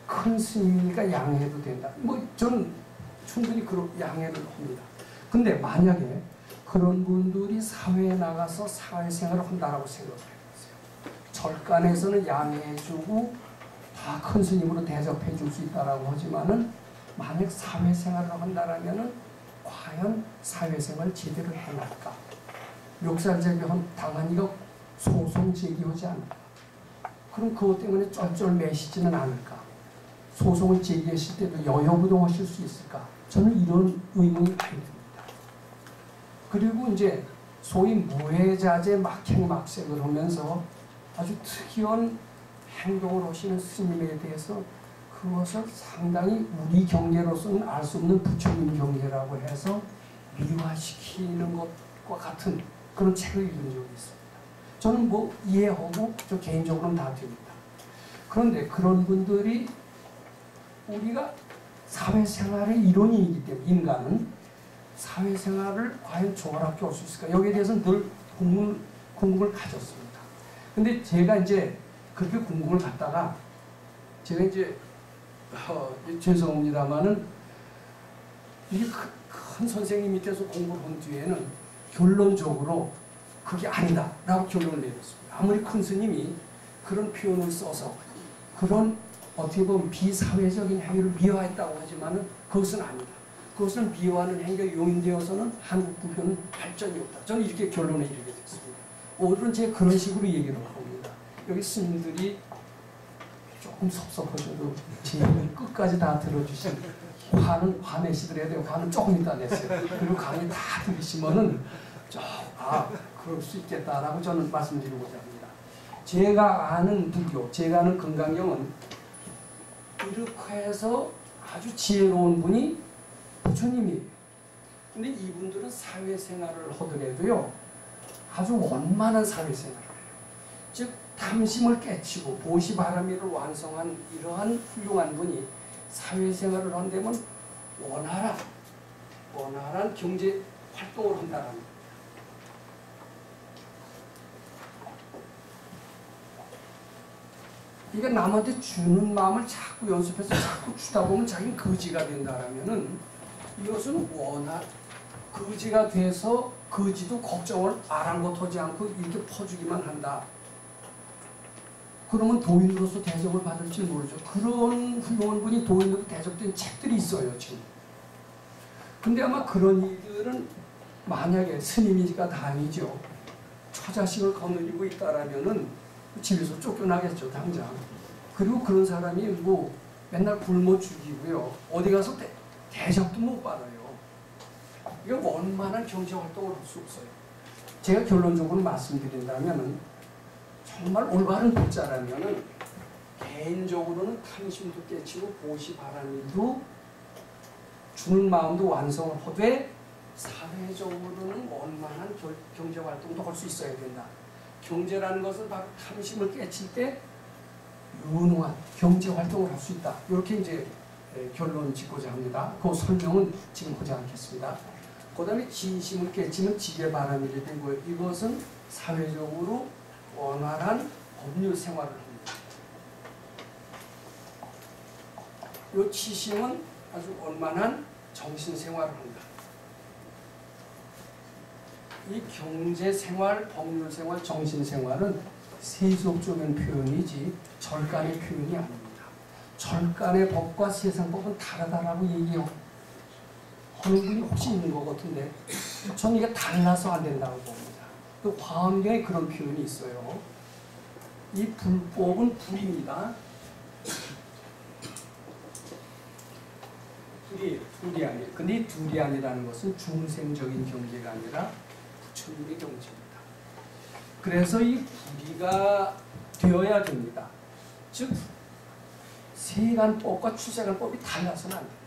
[SPEAKER 4] 큰 스님이니까 양해도 된다. 뭐 저는 충분히 그런 양해를 합니다. 근데 만약에 그런 분들이 사회에 나가서 사회생활을 한다라고 생각을 해보세요. 절간에서는 양해해주고 다 큰 스님으로 대접해 줄 수 있다라고 하지만은 만약 사회생활을 한다라면은 과연 사회생활을 제대로 해낼까? 멱살잡이 당한 이가 소송 제기하지 않을까? 그럼 그것 때문에 쩔쩔매시지는 않을까? 소송을 제기했을 때도 여여부동하실 수 있을까? 저는 이런 의문이 많이 듭니다. 그리고 이제 소위 무해자재 막행막색을 하면서 아주 특이한 행동을 하시는 스님에 대해서 그것을 상당히 우리 경계로서는 알 수 없는 부처님 경계라고 해서 미화시키는 것과 같은 그런 책을 읽은 적이 있습니다. 저는 뭐 이해하고 저 개인적으로는 다 됩니다. 그런데 그런 분들이 우리가 사회생활의 일원이기 때문에 인간은 사회생활을 과연 조화롭게 할 수 있을까? 여기에 대해서는 늘 궁금을 가졌습니다. 근데 제가 이제 그렇게 궁금을 갖다가 제가 이제 죄송합니다만은 이게 큰 선생님 밑에서 공부를 한 뒤에는 결론적으로 그게 아니다라고 결론을 내렸습니다. 아무리 큰 스님이 그런 표현을 써서 그런 어떻게 보면 비사회적인 행위를 미화했다고 하지만은 그것은 아니다. 그것을 미화하는 행위가 용인되어서는 한국 불교는 발전이 없다. 저는 이렇게 결론에 이르게 됐습니다. 오늘은 제가 그런 식으로 얘기를 합니다. 여기 스님들이 조금 섭섭하셔도 제 얘기를 끝까지 다 들어주신 화내시더라야 돼요. 화는 조금 이따 냈어요. 그리고 강의 다 들으시면은 그럴 수 있겠다라고 저는 말씀드리고자 합니다. 제가 아는 불교, 제가 아는 금강경은 이렇게 해서 아주 지혜로운 분이 부처님이에요. 근데 이분들은 사회생활을 하더라도요, 아주 원만한 사회생활을 해요. 즉, 탐심을 깨치고 보시바라밀을 완성한 이러한 훌륭한 분이 사회생활을 한다면 원활한 경제 활동을 한다는 겁니다. 이게 남한테 주는 마음을 자꾸 연습해서 자꾸 주다 보면 자기는 거지가 된다라면은 이것은 거지가 돼서 거지도 걱정을 아랑곳하지 않고 이렇게 퍼주기만 한다. 그러면 도인으로서 대접을 받을지 모르죠. 그런 훌륭한 분이 도인으로 대접된 책들이 있어요, 지금. 근데 아마 그런 이들은 만약에 스님이니까 다행이죠. 처자식을 거느리고 있다라면은 집에서 쫓겨나겠죠, 당장. 그리고 그런 사람이 뭐 맨날 굶어 죽이고요. 어디 가서 대접도 못 받아요. 이거 원만한 경제 활동을 할 수 없어요. 제가 결론적으로 말씀드린다면은 정말 올바른 독자라면은 개인적으로는 탐심도 깨치고 보시 바라는 일도 주는 마음도 완성을 하되 사회적으로는 원만한 경제 활동도 할 수 있어야 된다. 경제라는 것은 바로 탐심을 깨칠 때 유능한 경제 활동을 할 수 있다. 이렇게 이제 결론 짓고자 합니다. 그 설명은 지금 하지 않겠습니다. 그 다음에 진심을 깨치면 지게바람일이 되고 이것은 사회적으로 원활한 법률 생활을 합니다. 이 치심은 아주 원만한 정신생활을 합니다. 이 경제생활, 법률생활, 정신생활은 세속적인 표현이지 절간의 표현이 아닙니다. 절간의 법과 세상법은 다르다라고 얘기해요. 하는 분이 혹시 있는 것 같은데 저는 이게 달라서 안 된다고 봅니다. 또 화엄경에 그런 표현이 있어요. 이 불법은 불입니다. 둘이 아니에요. 근데 이 둘이 아니라는 것은 중생적인 경계가 아니라 부처님의 경지입니다. 그래서 이 불의가 되어야 됩니다. 즉 세간법과 출세간법이 달라서는 안 됩니다.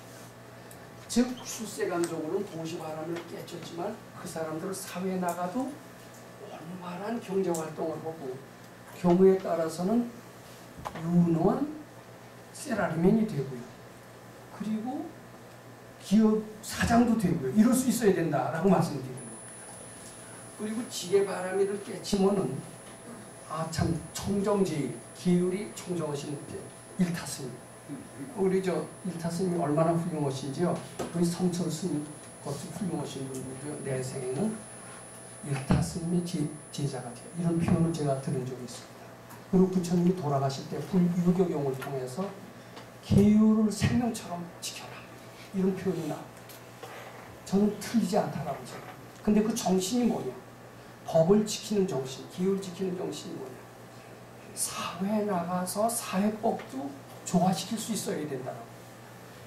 [SPEAKER 4] 즉 출세간적으로는 도시바람을 깨쳤지만 그 사람들은 사회에 나가도 원만한 경제활동을 하고 경우에 따라서는 유능한 세라리맨이 되고요. 그리고 기업 사장도 되고요. 이럴 수 있어야 된다라고 말씀드리는 겁니다. 그리고 지게바람이를 깨치면은 참 청정지 기율이 청정하신 일타스님. 우리 일타스님이 얼마나 훌륭하신지요. 우리 성철 스님 것도 훌륭하신 분이고요. 내 생에는 일타스님의 제자가 돼요. 이런 표현을 제가 들은 적이 있습니다. 그리고 부처님이 돌아가실 때 불유교경을 통해서 계율을 생명처럼 지켜라. 이런 표현이 나옵니다. 저는 틀리지 않다라고 생각합니다. 근데 그 정신이 뭐냐? 법을 지키는 정신, 기율 지키는 정신이 뭐냐? 사회에 나가서 사회법도 조화시킬 수 있어야 된다라고.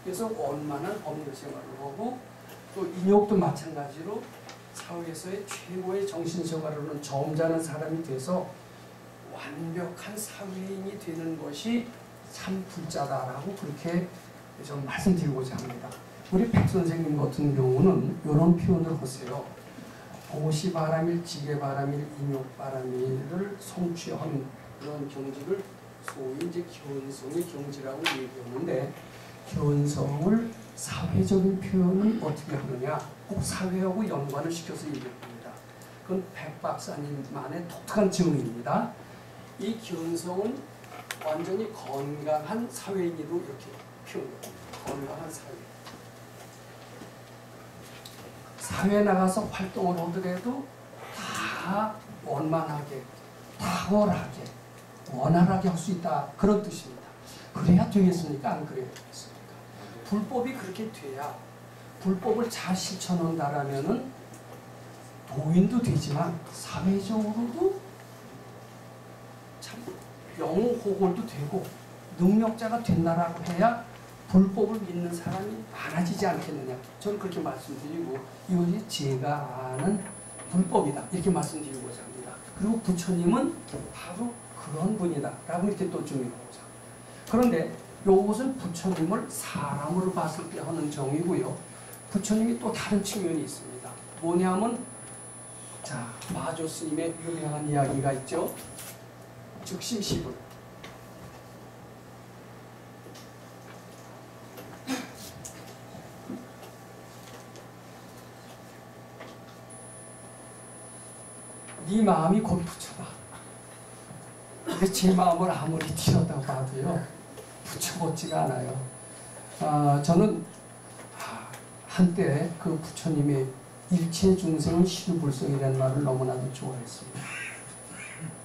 [SPEAKER 4] 그래서 원만한 법률 생활을 하고 또 인욕도 마찬가지로 사회에서의 최고의 정신생활을 점잖은 사람이 돼서 완벽한 사회인이 되는 것이 참 불자다라고 그렇게 좀 말씀드리고자 합니다. 우리 백 선생님 같은 경우는 이런 표현을 하세요. 보시바람일, 지게바람일, 인욕바람일을 성취한 그런 경지를 소위 이제 견성의 경지라고 얘기하는데 견성을 사회적인 표현은 어떻게 하느냐? 꼭 사회하고 연관을 시켜서 얘기합니다. 그건 백 박사님만의 독특한 증언입니다. 이 견성은 완전히 건강한 사회인으로 이렇게 표현합니다. 건강한 사회. 사회에 나가서 활동을 하더라도 다 원만하게, 탁월하게, 원활하게 할 수 있다. 그런 뜻입니다. 그래야 되겠습니까? 안 그래야 되겠습니까? 불법이 그렇게 돼야 불법을 잘 실천한다라면은 도인도 되지만 사회적으로도 참 영호골도 되고 능력자가 된다라고 해야 불법을 믿는 사람이 많아지지 않겠느냐. 저는 그렇게 말씀드리고 이것이 제가 아는 불법이다. 이렇게 말씀드리고자 합니다. 그리고 부처님은 바로 그런 분이다. 라고 이렇게 또 증명하고자 합니다. 그런데 이것은 부처님을 사람으로 봤을 때 하는 정의고요. 부처님이 또 다른 측면이 있습니다. 뭐냐면 마조 스님의 유명한 이야기가 있죠. 즉심시불. 네 마음이 곧 부처다. 근데 제 마음을 아무리 튀었다고 봐도요 부처 같지가 않아요. 저는 한때 그 부처님의 일체 중생은 시류불성이라는 말을 너무나도 좋아했습니다.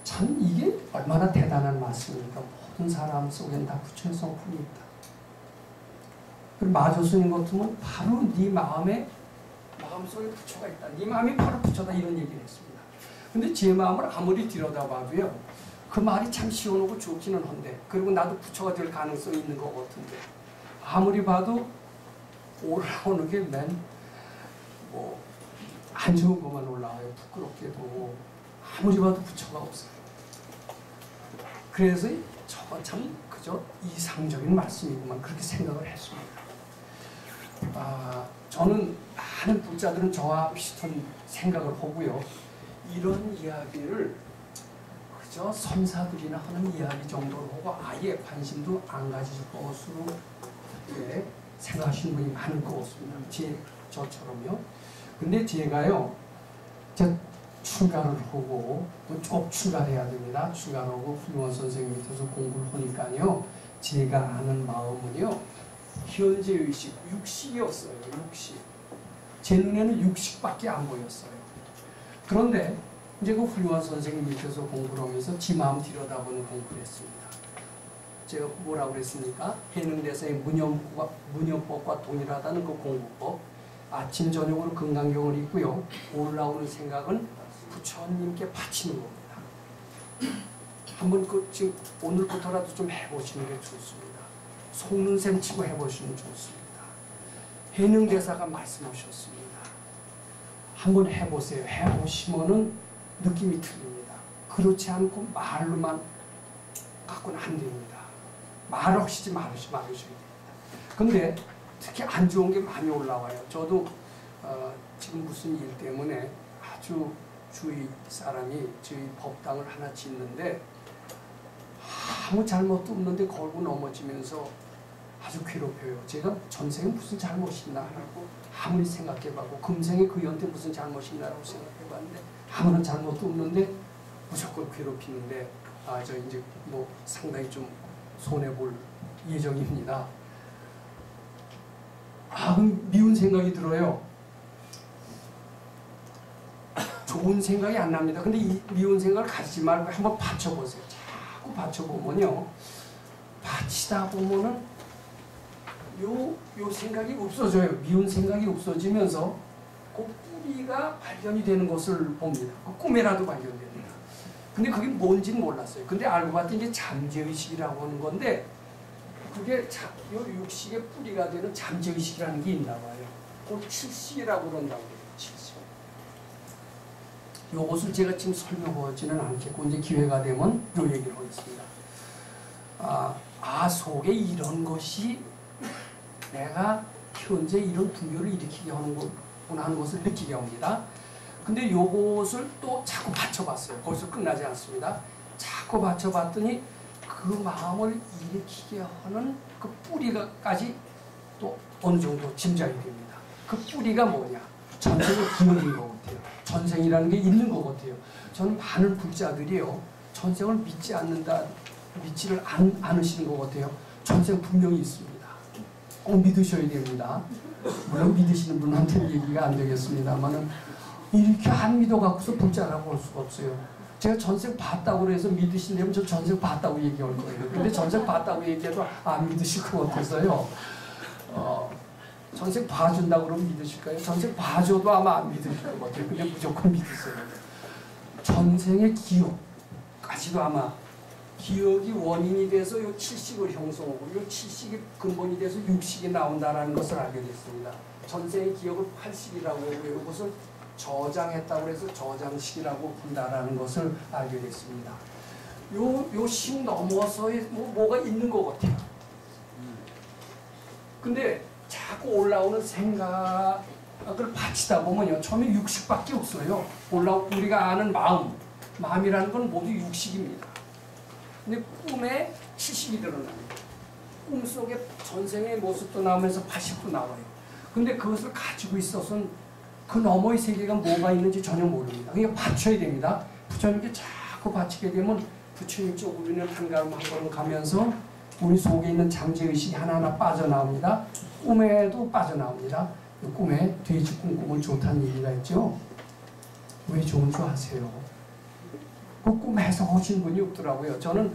[SPEAKER 4] 참 이게 얼마나 대단한 말씀입니까? 모든 사람 속엔 다 부처의 성품이 있다. 그리고 마조스님 같으면 바로 네 마음속에 부처가 있다. 네 마음이 바로 부처다 이런 얘기를 했습니다. 근데 제 마음을 아무리 들여다봐도요. 그 말이 참 시원하고 좋기는 한데 그리고 나도 부처가 될 가능성이 있는 것 같은데 아무리 봐도 올라오는 게 안 좋은 것만 올라와요. 부끄럽게도 아무리 봐도 부처가 없어요. 그래서 저건 참 그저 이상적인 말씀이구만 그렇게 생각을 했습니다. 저는 많은 불자들은 저와 비슷한 생각을 하고요. 이런 이야기를 그저 선사들이나 하는 이야기 정도로 하고 아예 관심도 안 가지실 것으로 생각하시는 분이 많을 것 같습니다. 저처럼요. 근데 제가요, 출가를 하고 또 꼭 출가해야 됩니다. 출가하고 훌륭한 선생님 밑에서 공부를 하니까요. 제가 아는 마음은요. 현재의식, 육식이었어요. 육식. 제 눈에는 육식밖에 안 보였어요. 그런데 이제 그 훌륭한 선생님 밑에서 공부를 하면서 지 마음 들여다보는 공부를 했습니다. 제가 뭐라고 그랬습니까? 해능대사의 문념법과 동일하다는 그 공부법. 아침 저녁으로 금강경을 읽고요. 올라오는 생각은 부처님께 바치는 겁니다. 한번 지금 오늘부터라도 좀 해보시는 게 좋습니다. 속는 셈 치고 해보시면 좋습니다. 해능대사가 말씀하셨습니다. 한번 해보세요. 해보시면은 느낌이 틀립니다. 그렇지 않고 말로만 갖고는 안 됩니다. 말을 하시지 말으셔야 됩니다. 근데 특히 안 좋은 게 많이 올라와요. 저도 지금 무슨 일 때문에 아주 주위 사람이 저희 법당을 하나 짓는데 아무 잘못도 없는데 걸고 넘어지면서 아주 괴롭혀요. 제가 전생에 무슨 잘못이 있나 하고 아무리 생각해봐고 금생에 그 연대 무슨 잘못이 있나라고 생각해봤는데 아무런 잘못도 없는데 무조건 괴롭히는데 저 이제 상당히 좀 손해볼 예정입니다. 미운 생각이 들어요. 좋은 생각이 안 납니다. 근데 이 미운 생각을 가지지 말고 한번 받쳐보세요. 자꾸 받쳐보면요. 받치다 보면은 요 생각이 없어져요. 미운 생각이 없어지면서 그 뿌리가 발견이 되는 것을 봅니다. 그 꿈에라도 발견됩니다. 근데 그게 뭔지는 몰랐어요. 근데 알고 봤더니 이제 잠재의식이라고 하는 건데 그게 요 육식의 뿌리가 되는 잠재의식이라는 게 있나 봐요. 그 칠식이라고 그런다고 해요. 칠식. 요것을 제가 지금 설명하지는 않겠고 이제 기회가 되면 요 얘기를 하겠습니다. 속에 이런 것이 내가 현재 이런 분별을 일으키게 하는 거구나 하는 것을 느끼게 합니다. 근데 요것을 또 자꾸 받쳐봤어요. 거기서 끝나지 않습니다. 자꾸 받쳐봤더니 그 마음을 일으키게 하는 그 뿌리가까지 또 어느 정도 짐작이 됩니다. 그 뿌리가 뭐냐? 전생의 기억인 것 같아요. 전생이라는 게 있는 것 같아요. 저는 많은 불자들이요. 전생을 믿지를 않으시는 것 같아요. 전생 분명히 있습니다. 꼭 믿으셔야 됩니다. 물론 믿으시는 분한테는 얘기가 안 되겠습니다만은 이렇게 안 믿어갖고서 불자라고 할 수가 없어요. 제가 전생 봤다고 해서 믿으신다면 저 전생 봤다고 얘기할 거예요. 근데 전생 봤다고 얘기해도 안 믿으실 것 같아서요. 전생 봐준다고 그러면 믿으실까요? 전생 봐줘도 아마 안 믿으실 것 같아요. 근데 무조건 믿으세요. 전생의 기억까지도 아마 기억이 원인이 돼서 요 칠식을 형성하고 요 칠식이 근본이 돼서 육식이 나온다는 것을 알게 됐습니다. 전생의 기억을 팔식이라고 하고 이것을 저장했다고 해서 저장식이라고 본다라는 것을 알게 됐습니다. 요 식 넘어서의 뭐가 있는 것 같아요. 근데 자꾸 올라오는 생각을 바치다 보면요. 처음에 육식밖에 없어요. 우리가 아는 마음이라는 건 모두 육식입니다. 근데 꿈에 칠식이 드러납니다. 꿈속에 전생의 모습도 나오면서 팔식도 나와요. 근데 그것을 가지고 있어서는 그 너머의 세계가 뭐가 있는지 전혀 모릅니다. 그러니까 받쳐야 됩니다. 부처님께 자꾸 바치게 되면 부처님 쪽으로는 한 걸음 한 걸음 가면서 우리 속에 있는 잠재의식이 하나하나 빠져나옵니다. 꿈에도 빠져나옵니다. 꿈에 돼지 꿈꾸면 좋다는 얘기가 있죠. 왜 좋은 줄 아세요? 그 꿈 해석하신 분이 없더라고요. 저는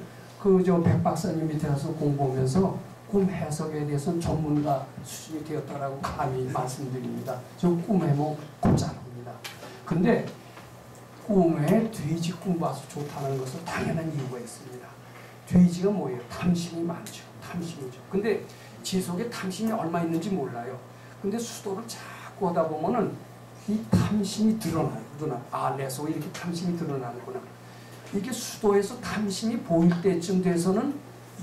[SPEAKER 4] 백 박사님 밑에 가서 공부하면서 꿈 해석에 대해서는 전문가 수준이 되었다라고 감히 말씀드립니다. 저 꿈 해몽 곧잘합니다. 근데 꿈에 돼지 꿈 봐서 좋다는 것은 당연한 이유가 있습니다. 돼지가 뭐예요? 탐심이 많죠. 탐심이죠. 근데 지 속에 탐심이 얼마 있는지 몰라요. 근데 수도를 자꾸 하다 보면은 이 탐심이 드러나요. 내 속에 이렇게 탐심이 드러나는구나. 이게 수도에서 탐심이 보일 때쯤 돼서는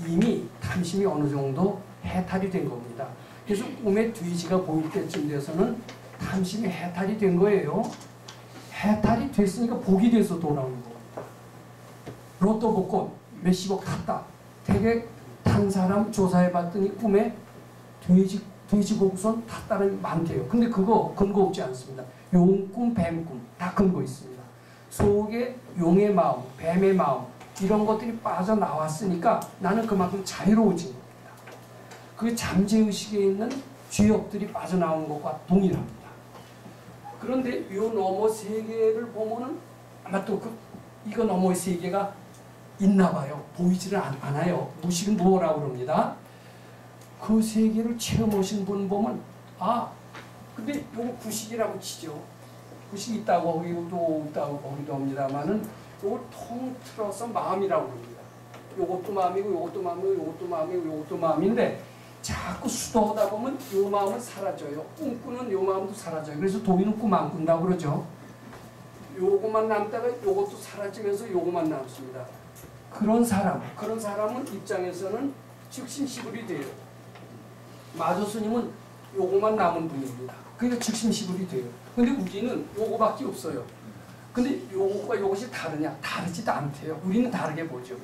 [SPEAKER 4] 이미 탐심이 어느 정도 해탈이 된 겁니다. 그래서 꿈에 돼지가 보일 때쯤 돼서는 탐심이 해탈이 된 거예요. 해탈이 됐으니까 복이 돼서 돌아오는 겁니다. 로또 복권 몇십억 탔다. 되게 탄 사람 조사해봤더니 꿈에 돼지 곡선 탔다는 많대요. 근데 그거 근거 없지 않습니다. 용꿈, 뱀꿈 다 근거 있습니다. 속에 용의 마음, 뱀의 마음 이런 것들이 빠져나왔으니까 나는 그만큼 자유로워진 겁니다. 그 잠재의식에 있는 죄업들이 빠져나온 것과 동일합니다. 그런데 이 너머 세계를 보면은 아마 또 이거 너머의 세계가 있나 봐요. 보이지를 않아요. 무식은 무어라고 그럽니다. 그 세계를 체험하신 분 보면 근데 요거 구식이라고 치죠. 구식이 있다고 거기도 없다고 거기도 합니다만은 요걸 통틀어서 마음이라고 합니다. 요것도 마음이고 요것도 마음이고 요것도 마음이고 요것도 마음인데 자꾸 수도하다 보면 요 마음은 사라져요. 꿈꾸는 요 마음도 사라져요. 그래서 도인은 꿈 안 꾼다고 그러죠. 요것만 남다가 요것도 사라지면서 요것만 남습니다. 그런 사람은 입장에서는 즉심시불이 돼요. 마조스님은 요것만 남은 분입니다. 그러니까 즉심시불이 돼요. 근데 우리는 요거밖에 없어요. 근데 요것과 요것이 다르냐? 다르지도 않대요. 우리는 다르게 보죠.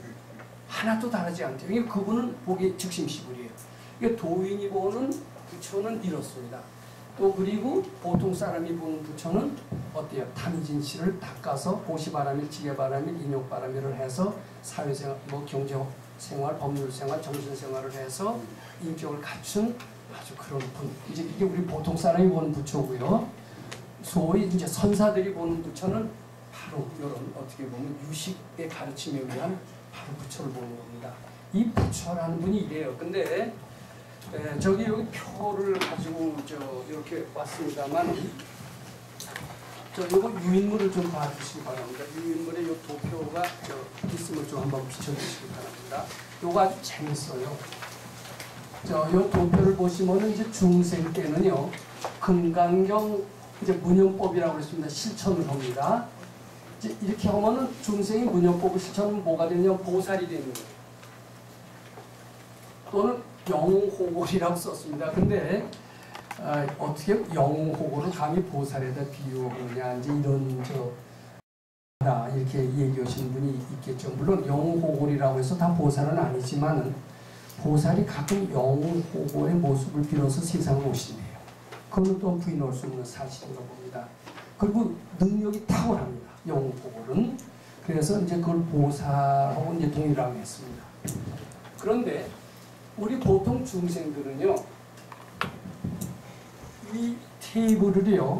[SPEAKER 4] 하나도 다르지 않대요. 그러니까 그분은 보기에 즉심시불이에요. 그러니까 도인이 보는 부처는 이렇습니다. 또 그리고 보통 사람이 보는 부처는 어때요? 탐진치를 닦아서 보시바라밀, 지게바라밀, 인욕바라밀을 해서 사회생활, 경제생활, 법률생활, 정신생활을 해서 인격을 갖춘 아주 그런 분. 이게 우리 보통 사람이 보는 부처고요. 소위 이제 선사들이 보는 부처는 바로 이런 어떻게 보면 유식의 가르침에 의한 바로 부처를 보는 겁니다. 이 부처라는 분이 이래요. 근데 여기 표를 가지고 이렇게 왔습니다만 요거 유인물을 좀 봐주시기 바랍니다. 유인물에 요 도표가 있으면 좀 한번 비춰주시기 바랍니다. 요거 아주 재밌어요. 요 도표를 보시면은 이제 중생 때는요 금강경 이제 문용법이라고 그랬습니다. 실천을 합니다. 이제 이렇게 하면은 중생이 문용법을 실천하면 뭐가 되냐면 보살이 되는 거예요. 또는 영호골이라고 썼습니다. 근데 어떻게 영호골을 감히 보살에다 비유하느냐 이제 이런 이렇게 얘기하시는 분이 있겠죠. 물론 영호골이라고 해서 다 보살은 아니지만은 보살이 가끔 영호골의 모습을 빌어서 세상을 오신대요. 그건 또 부인할 수 없는 사실인가 봅니다. 그리고 능력이 탁월합니다. 영호골은. 그래서 이제 그걸 보살하고 이제 동일하게 했습니다. 그런데 우리 보통 중생들은요, 이 테이블을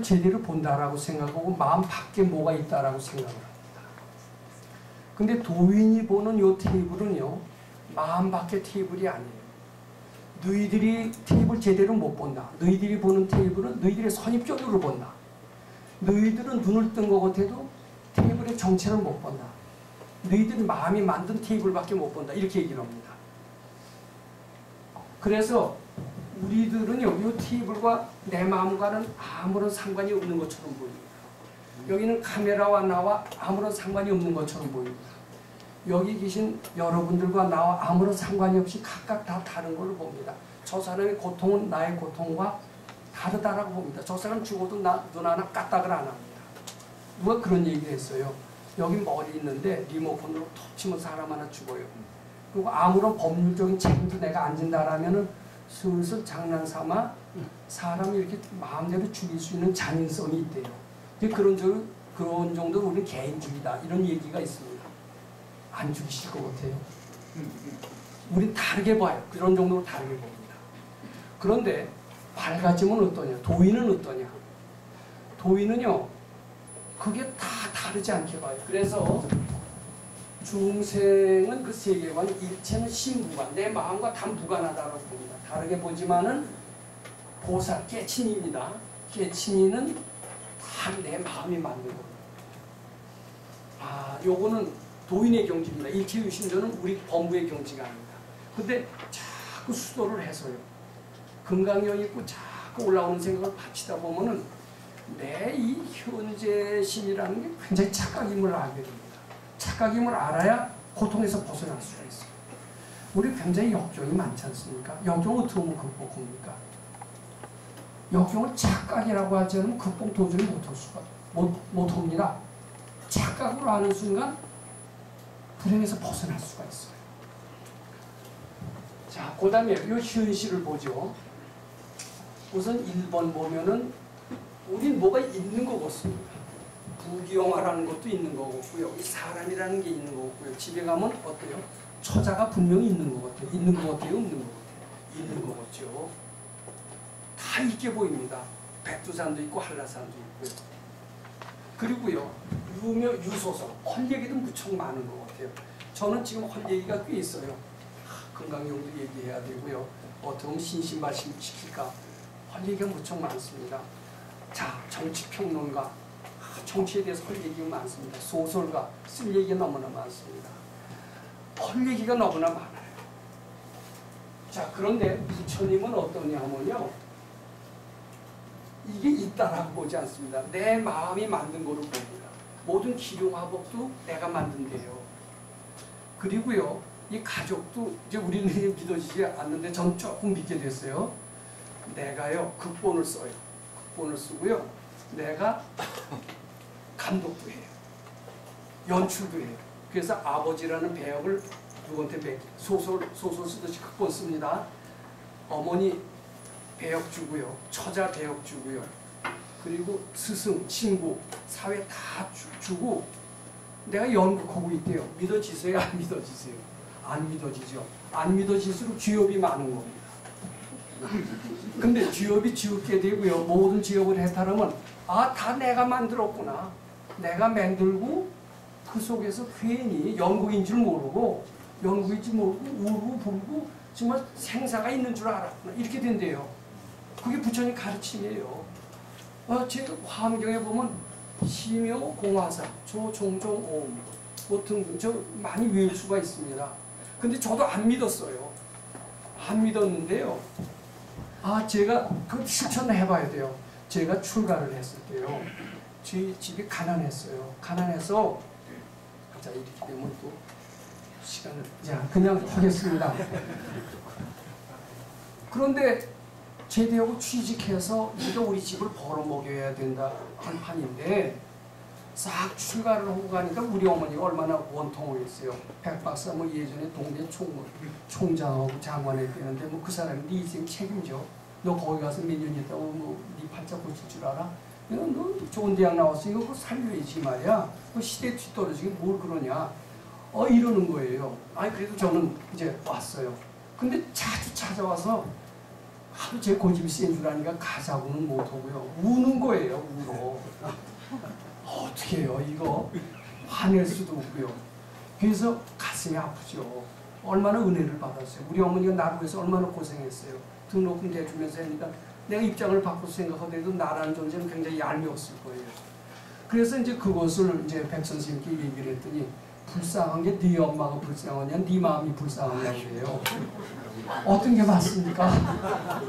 [SPEAKER 4] 제대로 본다라고 생각하고 마음 밖에 뭐가 있다라고 생각을 합니다. 근데 도인이 보는 이 테이블은요, 마음 밖에 테이블이 아니에요. 너희들이 테이블 제대로 못 본다. 너희들이 보는 테이블은 너희들의 선입견으로 본다. 너희들은 눈을 뜬 것 같아도 테이블의 정체를 못 본다. 너희들 마음이 만든 테이블밖에 못 본다. 이렇게 얘기를 합니다. 그래서 우리들은요, 이 테이블과 내 마음과는 아무런 상관이 없는 것처럼 보입니다. 여기는 카메라와 나와 아무런 상관이 없는 것처럼 보입니다. 여기 계신 여러분들과 나와 아무런 상관이 없이 각각 다 다른 걸로 봅니다. 저 사람의 고통은 나의 고통과 다르다라고 봅니다. 저 사람 죽어도 눈 하나 까딱을 안 합니다. 누가 그런 얘기를 했어요. 여기 머리 있는데 리모컨으로 톡 치면 사람 하나 죽어요. 그리고 아무런 법률적인 책임도 내가 안 진다라면은 슬슬 장난삼아 사람이 이렇게 마음대로 죽일 수 있는 잔인성이 있대요. 그런 정도로 우리는 개인주의다. 이런 얘기가 있습니다. 안 죽이실 것 같아요. 우린 다르게 봐요. 그런 정도로 다르게 봅니다. 그런데 밝아지면 어떠냐? 도인은 어떠냐? 도인은요, 그게 다 다르지 않게 봐요. 그래서 중생은 그 세계관, 일체는 신무관, 내 마음과 다 무관하다고 봅니다. 다르게 보지만은 보살, 깨친이입니다. 깨친이는 다 내 마음이 만든 겁니다. 요거는 도인의 경지입니다. 일체유심전은 우리 범부의 경지가 아닙니다. 근데 자꾸 수도를 해서요. 금강경 있고 자꾸 올라오는 생각을 바치다 보면은 내 이 현재 신이라는 게 굉장히 착각임을 알게 됩니다. 착각임을 알아야 고통에서 벗어날 수가 있어요. 우리 굉장히 역경이 많지 않습니까? 역경을 어떻게 하면 극복합니까? 역경을 착각이라고 하지 않으면 극복 도저히 못합니다. 착각으로 하는 순간 불행에서 벗어날 수가 있어요. 자, 그 다음에 이 현실을 보죠. 우선 1번 보면은 우린 뭐가 있는 것 같습니다. 부귀영화라는 것도 있는 것 같고요. 사람이라는 게 있는 것 같고요. 집에 가면 어때요? 처자가 분명히 있는 것 같아요. 있는 것 같아요? 없는 것 같아요? 있는 것 같죠. 다 있게 보입니다. 백두산도 있고 한라산도 있고요. 그리고요, 유소설, 헐얘기도 무척 많은 것 같아요. 저는 지금 헐얘기가 꽤 있어요. 건강용도 얘기해야 되고요. 어떻게 하면 신신발시킬까? 헐얘기가 무척 많습니다. 자, 정치평론가, 정치에 대해서 할 얘기가 많습니다. 소설가, 쓸 얘기가 너무나 많습니다. 할 얘기가 너무나 많아요. 자, 그런데 부처님은 어떠냐 하면요, 이게 있다라고 보지 않습니다. 내 마음이 만든 거로 봅니다. 모든 기룡화복도 내가 만든대요. 그리고요, 이 가족도 이제 우리는 믿어지지 않는데 전 조금 믿게 됐어요. 내가요, 극본을 써요. 극본을 쓰고요, 내가 감독도 해요. 연출도 해요. 그래서 아버지라는 배역을 누구한테 소설 쓰듯이 극본 씁니다. 어머니 배역 주고요. 처자 배역 주고요. 그리고 스승, 친구, 사회 다 주고 내가 연극하고 있대요. 믿어지세요? 안 믿어지세요? 안 믿어지죠. 안 믿어질수록 쥐업이 많은 겁니다. 근데 쥐업이 지우게 되고요. 모든 지업을 해탈하면 다 내가 만들었구나. 내가 만들고 그 속에서 괜히 연극인 줄 모르고 울고 불고 정말 생사가 있는 줄 알았구나. 이렇게 된대요. 그게 부처님 가르침이에요. 제 화엄경에 보면 시묘 공화사, 조종종 오음 보통 저 많이 외울 수가 있습니다. 근데 저도 안 믿었어요. 안 믿었는데요. 제가 그 실천을 해봐야 돼요. 제가 출가를 했을 때요. 제 집이 가난했어요. 가난해서 자, 이렇게 되면 또 시간을 그냥 하겠습니다. 그런데 제대하고 취직해서 이거 우리 집을 벌어먹여야 된다 한 판인데 싹 출가를 하고 가니까 우리 어머니가 얼마나 원통을 했어요. 백박사 뭐 예전에 동대 총장하고 장관했대는데 뭐 그 사람이 네 인생 책임져. 너 거기 가서 몇 년 있다고 뭐 네 팔자 고칠 줄 알아? 너 좋은 대학 나왔으니까 그거 살려야지 말이야. 그 시대에 뒤떨어지게 뭘 그러냐. 이러는 거예요. 그래도 저는 이제 왔어요. 근데 자주 찾아와서 하도 제 고집이 센 줄 아니까 가자고는 못하고요. 우는 거예요. 울어. 어떻게 해요 이거. 화낼 수도 없고요. 그래서 가슴이 아프죠. 얼마나 은혜를 받았어요. 우리 어머니가 나를 위해서 얼마나 고생했어요. 등록금 대주면서 하니까 내가 입장을 바꿔서 생각하더라도 나라는 존재는 굉장히 얄미웠을 거예요. 그래서 이제 그것을 이제 백 선생님께 얘기를 했더니 불쌍한 게 네 엄마가 불쌍하냐 네 마음이 불쌍하냐고 해요. 어떤 게 맞습니까?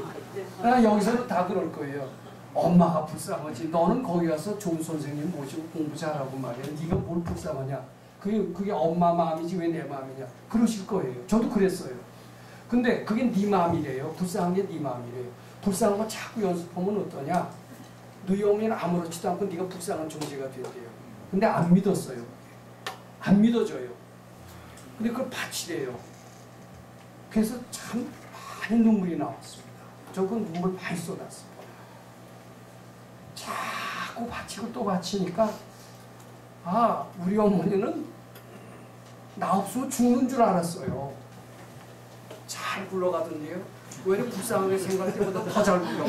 [SPEAKER 4] 여기서는 다 그럴 거예요. 엄마가 불쌍하지. 너는 거기 가서 좋은 선생님 모시고 공부 잘하고 말이야. 네가 뭘 불쌍하냐. 그게 엄마 마음이지 왜 내 마음이냐. 그러실 거예요. 저도 그랬어요. 근데 그게 네 마음이래요. 불쌍한 게 네 마음이래요. 불쌍한 거 자꾸 연습하면 어떠냐. 너희 어머니는 아무렇지도 않고 네가 불쌍한 존재가 된대요. 근데 안 믿었어요. 안 믿어져요. 근데 그걸 바치래요. 그래서 참 많은 눈물이 나왔습니다. 저 그 눈물 많이 쏟았어요. 자꾸 바치고 또 바치니까 우리 어머니는 나 없으면 죽는 줄 알았어요. 잘 굴러가던데요. 왜 이렇게 불쌍하게 생각할 때보다 더 잘 불러.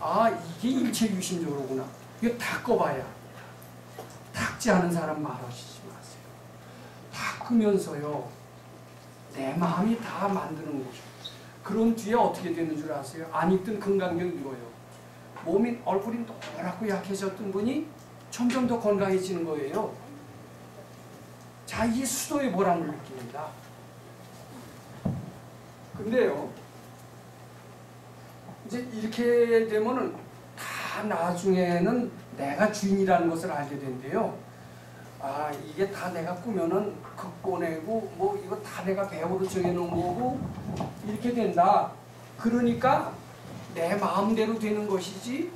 [SPEAKER 4] 아, 이게 일체 유심조로구나. 이거 닦아봐야. 닦지 않은 사람 말하시지 마세요. 닦으면서요, 내 마음이 다 만드는 거죠. 그런 뒤에 어떻게 되는 줄 아세요? 안 입던 건강경 이거예요. 몸이 얼굴이 노랗고 약해졌던 분이 점점 더 건강해지는 거예요. 자, 이 수도의 보람을 느낍니다. 근데요, 이제 이렇게 되면은 다 나중에는 내가 주인이라는 것을 알게 된대요. 아, 이게 다 내가 꾸며는 극보내고 뭐 이거 다 내가 배우로 정해놓은 거고 이렇게 된다. 그러니까 내 마음대로 되는 것이지.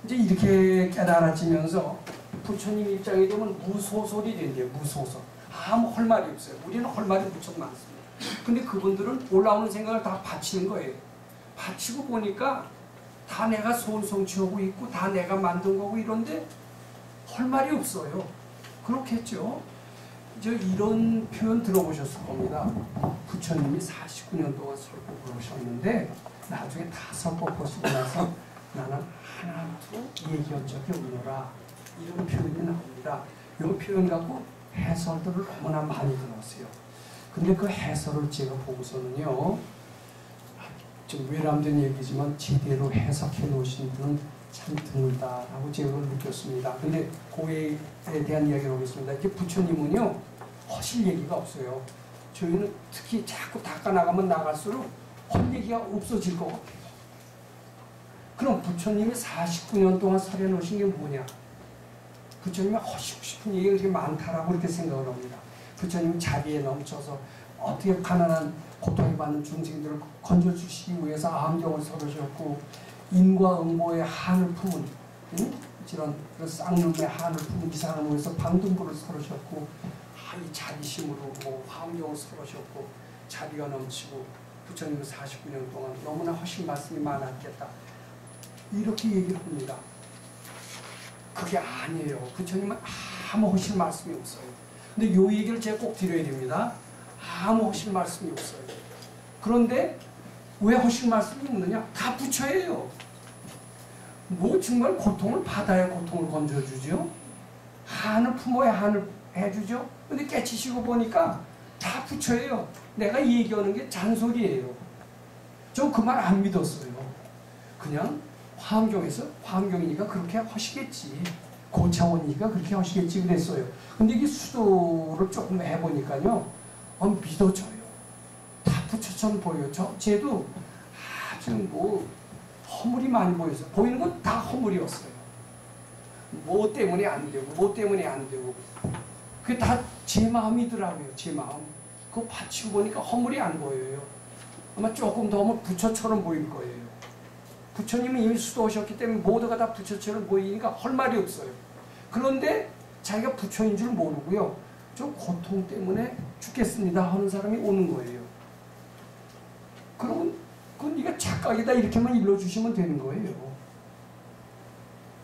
[SPEAKER 4] 이제 이렇게 깨달아지면서 부처님 입장이 되면 무소설이 된대요. 무소설. 아무 할 말이 없어요. 우리는 할 말이 무척 많습니다. 근데 그분들은 올라오는 생각을 다 바치는 거예요. 바치고 보니까 다 내가 손성취하고 있고 다 내가 만든 거고 이런데 할 말이 없어요. 그렇겠죠. 이제 이런 표현 들어보셨을 겁니다. 부처님이 49년 동안 설법을 하셨는데 나중에 다 설법하시고 나서 나는 하나도 얘기한 적이 없노라. 이런 표현이 나옵니다. 이 표현 갖고 해설들을 너무나 많이 들었어요. 근데 그 해설을 제가 보고서는요, 좀 외람된 얘기지만 제대로 해석해 놓으신 분은 참 드물다라고 제가 느꼈습니다. 근데 고해에 대한 이야기를 하겠습니다. 이게 부처님은요, 하실 얘기가 없어요. 저희는 특히 자꾸 닦아나가면 나갈수록 할 얘기가 없어질 것 같아요. 그럼 부처님이 49년 동안 설해 놓으신 게 뭐냐? 부처님이 하시고 싶은 얘기가 그렇게 많다라고 그렇게 생각을 합니다. 부처님은 자비에 넘쳐서 어떻게 가난한 고통을 받는 중생들을 건져주시기 위해서 암경을 설으셨고 인과 응보의 한을 품은 이런 쌍놈의 한을 품은 이 사람을 위해서 방등부를 설으셨고 이 자비심으로 뭐 화엄경을 설으셨고 자비가 넘치고 부처님은 49년 동안 너무나 하신 말씀이 많았겠다. 이렇게 얘기를 합니다. 그게 아니에요. 부처님은 아무 하실 말씀이 없어요. 근데 이 얘기를 제가 꼭 드려야 됩니다. 아무 하실 말씀이 없어요. 그런데 왜 하실 말씀이 없느냐? 다 부처예요. 뭐 정말 고통을 받아야 고통을 건져주죠. 한을 품어야 한을 해주죠. 근데 깨치시고 보니까 다 부처예요. 내가 얘기하는 게 잔소리예요. 저 그 말 안 믿었어요. 그냥 화엄경에서 화엄경이니까 그렇게 하시겠지. 고차원이니까 그렇게 하시겠지 그랬어요. 근데 이게 수도를 조금 해보니까요, 믿어져요. 다 부처처럼 보여요. 쟤도 아주 뭐 허물이 많이 보여서 보이는 건 다 허물이었어요. 뭐 때문에 안 되고 뭐 때문에 안 되고 그게 다 제 마음이더라고요. 제 마음. 그거 받치고 보니까 허물이 안 보여요. 아마 조금 더 하면 부처처럼 보일 거예요. 부처님은 이미 수도하셨기 때문에 모두가 다 부처처럼 보이니까 할 말이 없어요. 그런데 자기가 부처인 줄 모르고요, 저 고통 때문에 죽겠습니다 하는 사람이 오는 거예요. 그러면 그건 네가 착각이다 이렇게만 일러주시면 되는 거예요.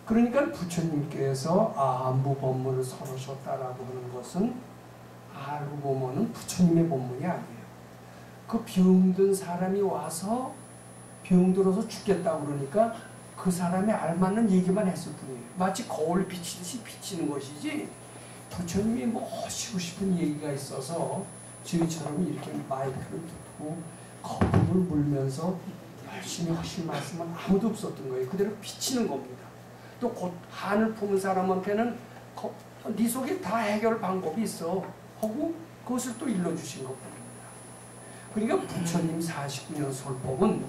[SPEAKER 4] 그러니까 부처님께서 안부법문을 설으셨다라고 하는 것은 알고 보면은 부처님의 법문이 아니에요. 그 병든 사람이 와서 병들어서 죽겠다고 그러니까 그 사람이 알맞는 얘기만 했을 뿐이에요. 마치 거울 비치듯이 비치는 것이지 부처님이 뭐 하시고 싶은 얘기가 있어서 저희처럼 이렇게 마이크를 듣고 거품을 물면서 열심히 하실 말씀은 아무도 없었던 거예요. 그대로 비치는 겁니다. 또 곧 한을 품은 사람한테는 네 속에 다 해결 방법이 있어 하고 그것을 또 일러주신 것뿐입니다. 그러니까 부처님 49년 설법은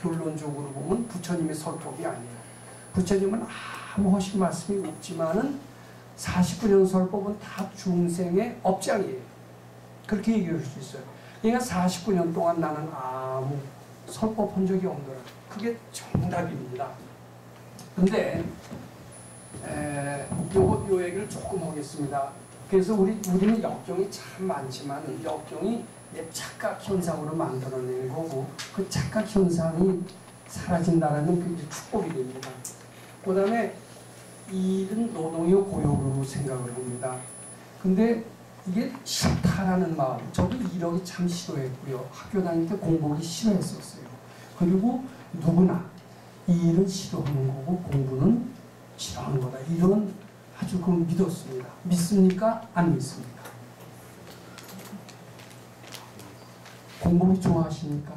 [SPEAKER 4] 결론적으로 보면 부처님의 설법이 아니에요. 부처님은 아무 하실 말씀이 없지만은 49년 설법은 다 중생의 업장이에요. 그렇게 얘기할 수 있어요. 그러니까 49년 동안 나는 아무 설법한 적이 없더라. 그게 정답입니다. 근데 요 얘기를 조금 하겠습니다. 그래서 우리는 역경이 참 많지만 역경이 착각 현상으로 만들어내는 거고 그 착각 현상이 사라진다라는 그 이제 축복이 됩니다. 그 다음에 일은 노동이요 고용으로 생각을 합니다. 근데 이게 싫다라는 마음. 저도 이력이 참 싫어했고요. 학교 다닐 때 공부하기 싫어했었어요. 그리고 누구나 이 일은 싫어하는 거고 공부는 싫어하는 거다. 이런 아주 그걸 믿었습니다. 믿습니까? 안 믿습니까? 공부를 좋아하십니까?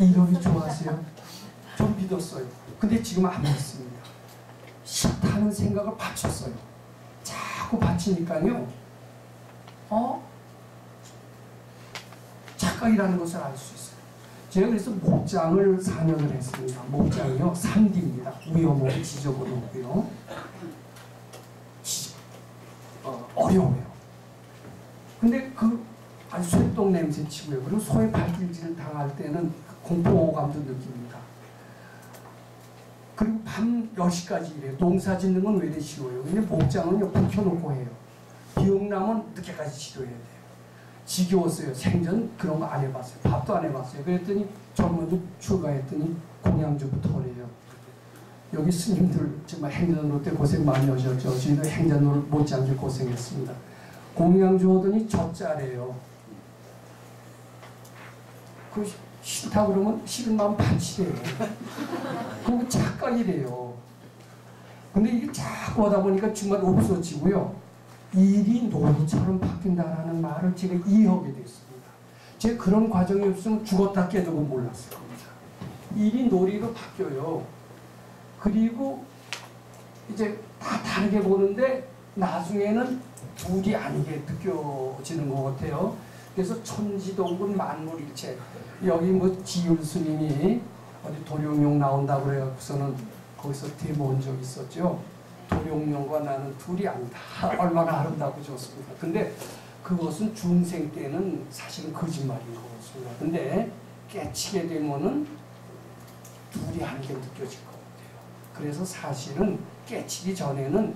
[SPEAKER 4] 이력이 좋아하세요? 좀 믿었어요. 근데 지금 안 믿습니다. 싫다는 생각을 바쳤어요. 자꾸 바치니까요. 착각이라는 것을 알 수 있어요. 제가 그래서 목장을 4년을 했습니다. 목장이요. 3D입니다. 위험하고 지저분하고요. 어려워요. 근데 아주 쇠똥 냄새 치고요. 그리고 소의 발길질 당할 때는 공포감도 느낍니다. 그리고 밤 10시까지 일해요. 농사 짓는 건 왜 이렇게 쉬워요? 근데 목장은요, 붙여놓고 해요. 비용 나면 늦게까지 지도해야 돼요. 지겨웠어요. 생전 그런 거 안 해봤어요. 밥도 안 해봤어요. 그랬더니 전문도 출가했더니 공양주부터 그래요. 여기 스님들 정말 행전노 때 고생 많이 하셨죠. 저희도 행전노를 못지않게 고생했습니다. 공양주 하더니 젖자래요. 그 싫다 그러면 싫은 마음 반치래요. 그리고 착각이래요. 근데 이게 자꾸 하다 보니까 정말 없어지고요. 일이 놀이처럼 바뀐다라는 말을 제가 이해하게 됐습니다. 제가 그런 과정이 없으면 죽었다 깨져도 몰랐을 겁니다. 일이 놀이로 바뀌어요. 그리고 이제 다 다르게 보는데 나중에는 둘이 아니게 느껴지는 것 같아요. 그래서 천지동분 만물일체. 여기 뭐 지율 스님이 어디 도룡용 나온다고 그래갖고서는 거기서 데모 온 적이 있었죠. 도룡용과 나는 둘이 아니다. 얼마나 아름답고 좋습니다. 근데 그것은 중생 때는 사실은 거짓말인 거였습니다. 근데 깨치게 되면은 둘이 아니게 느껴질 것 같아요. 그래서 사실은 깨치기 전에는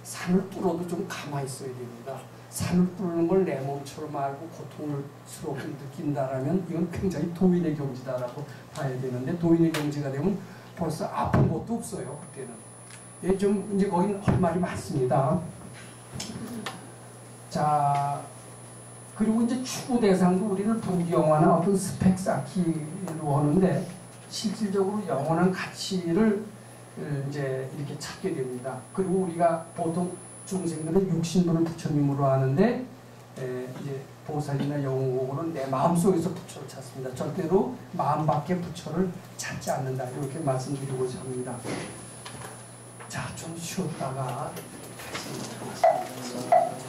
[SPEAKER 4] 산을 뚫어도 좀 가만히 있어야 됩니다. 산을 뚫는 걸 내 몸처럼 알고 고통스럽게 느낀다라면 이건 굉장히 도인의 경지다라고 봐야 되는데 도인의 경지가 되면 벌써 아픈 것도 없어요. 그때는. 예, 좀 이제 거긴 할 말이 많습니다. 자, 그리고 이제 추구 대상도 우리는 부귀영화나 어떤 스펙 쌓기로 하는데 실질적으로 영원한 가치를 이제 이렇게 찾게 됩니다. 그리고 우리가 보통 중생들은 육신부를 부처님으로 하는데 이제 보살이나 영웅고는 내 마음속에서 부처를 찾습니다. 절대로 마음 밖에 부처를 찾지 않는다. 이렇게 말씀드리고자 합니다. 자, 좀 쉬었다가 다시 말씀드리겠습니다.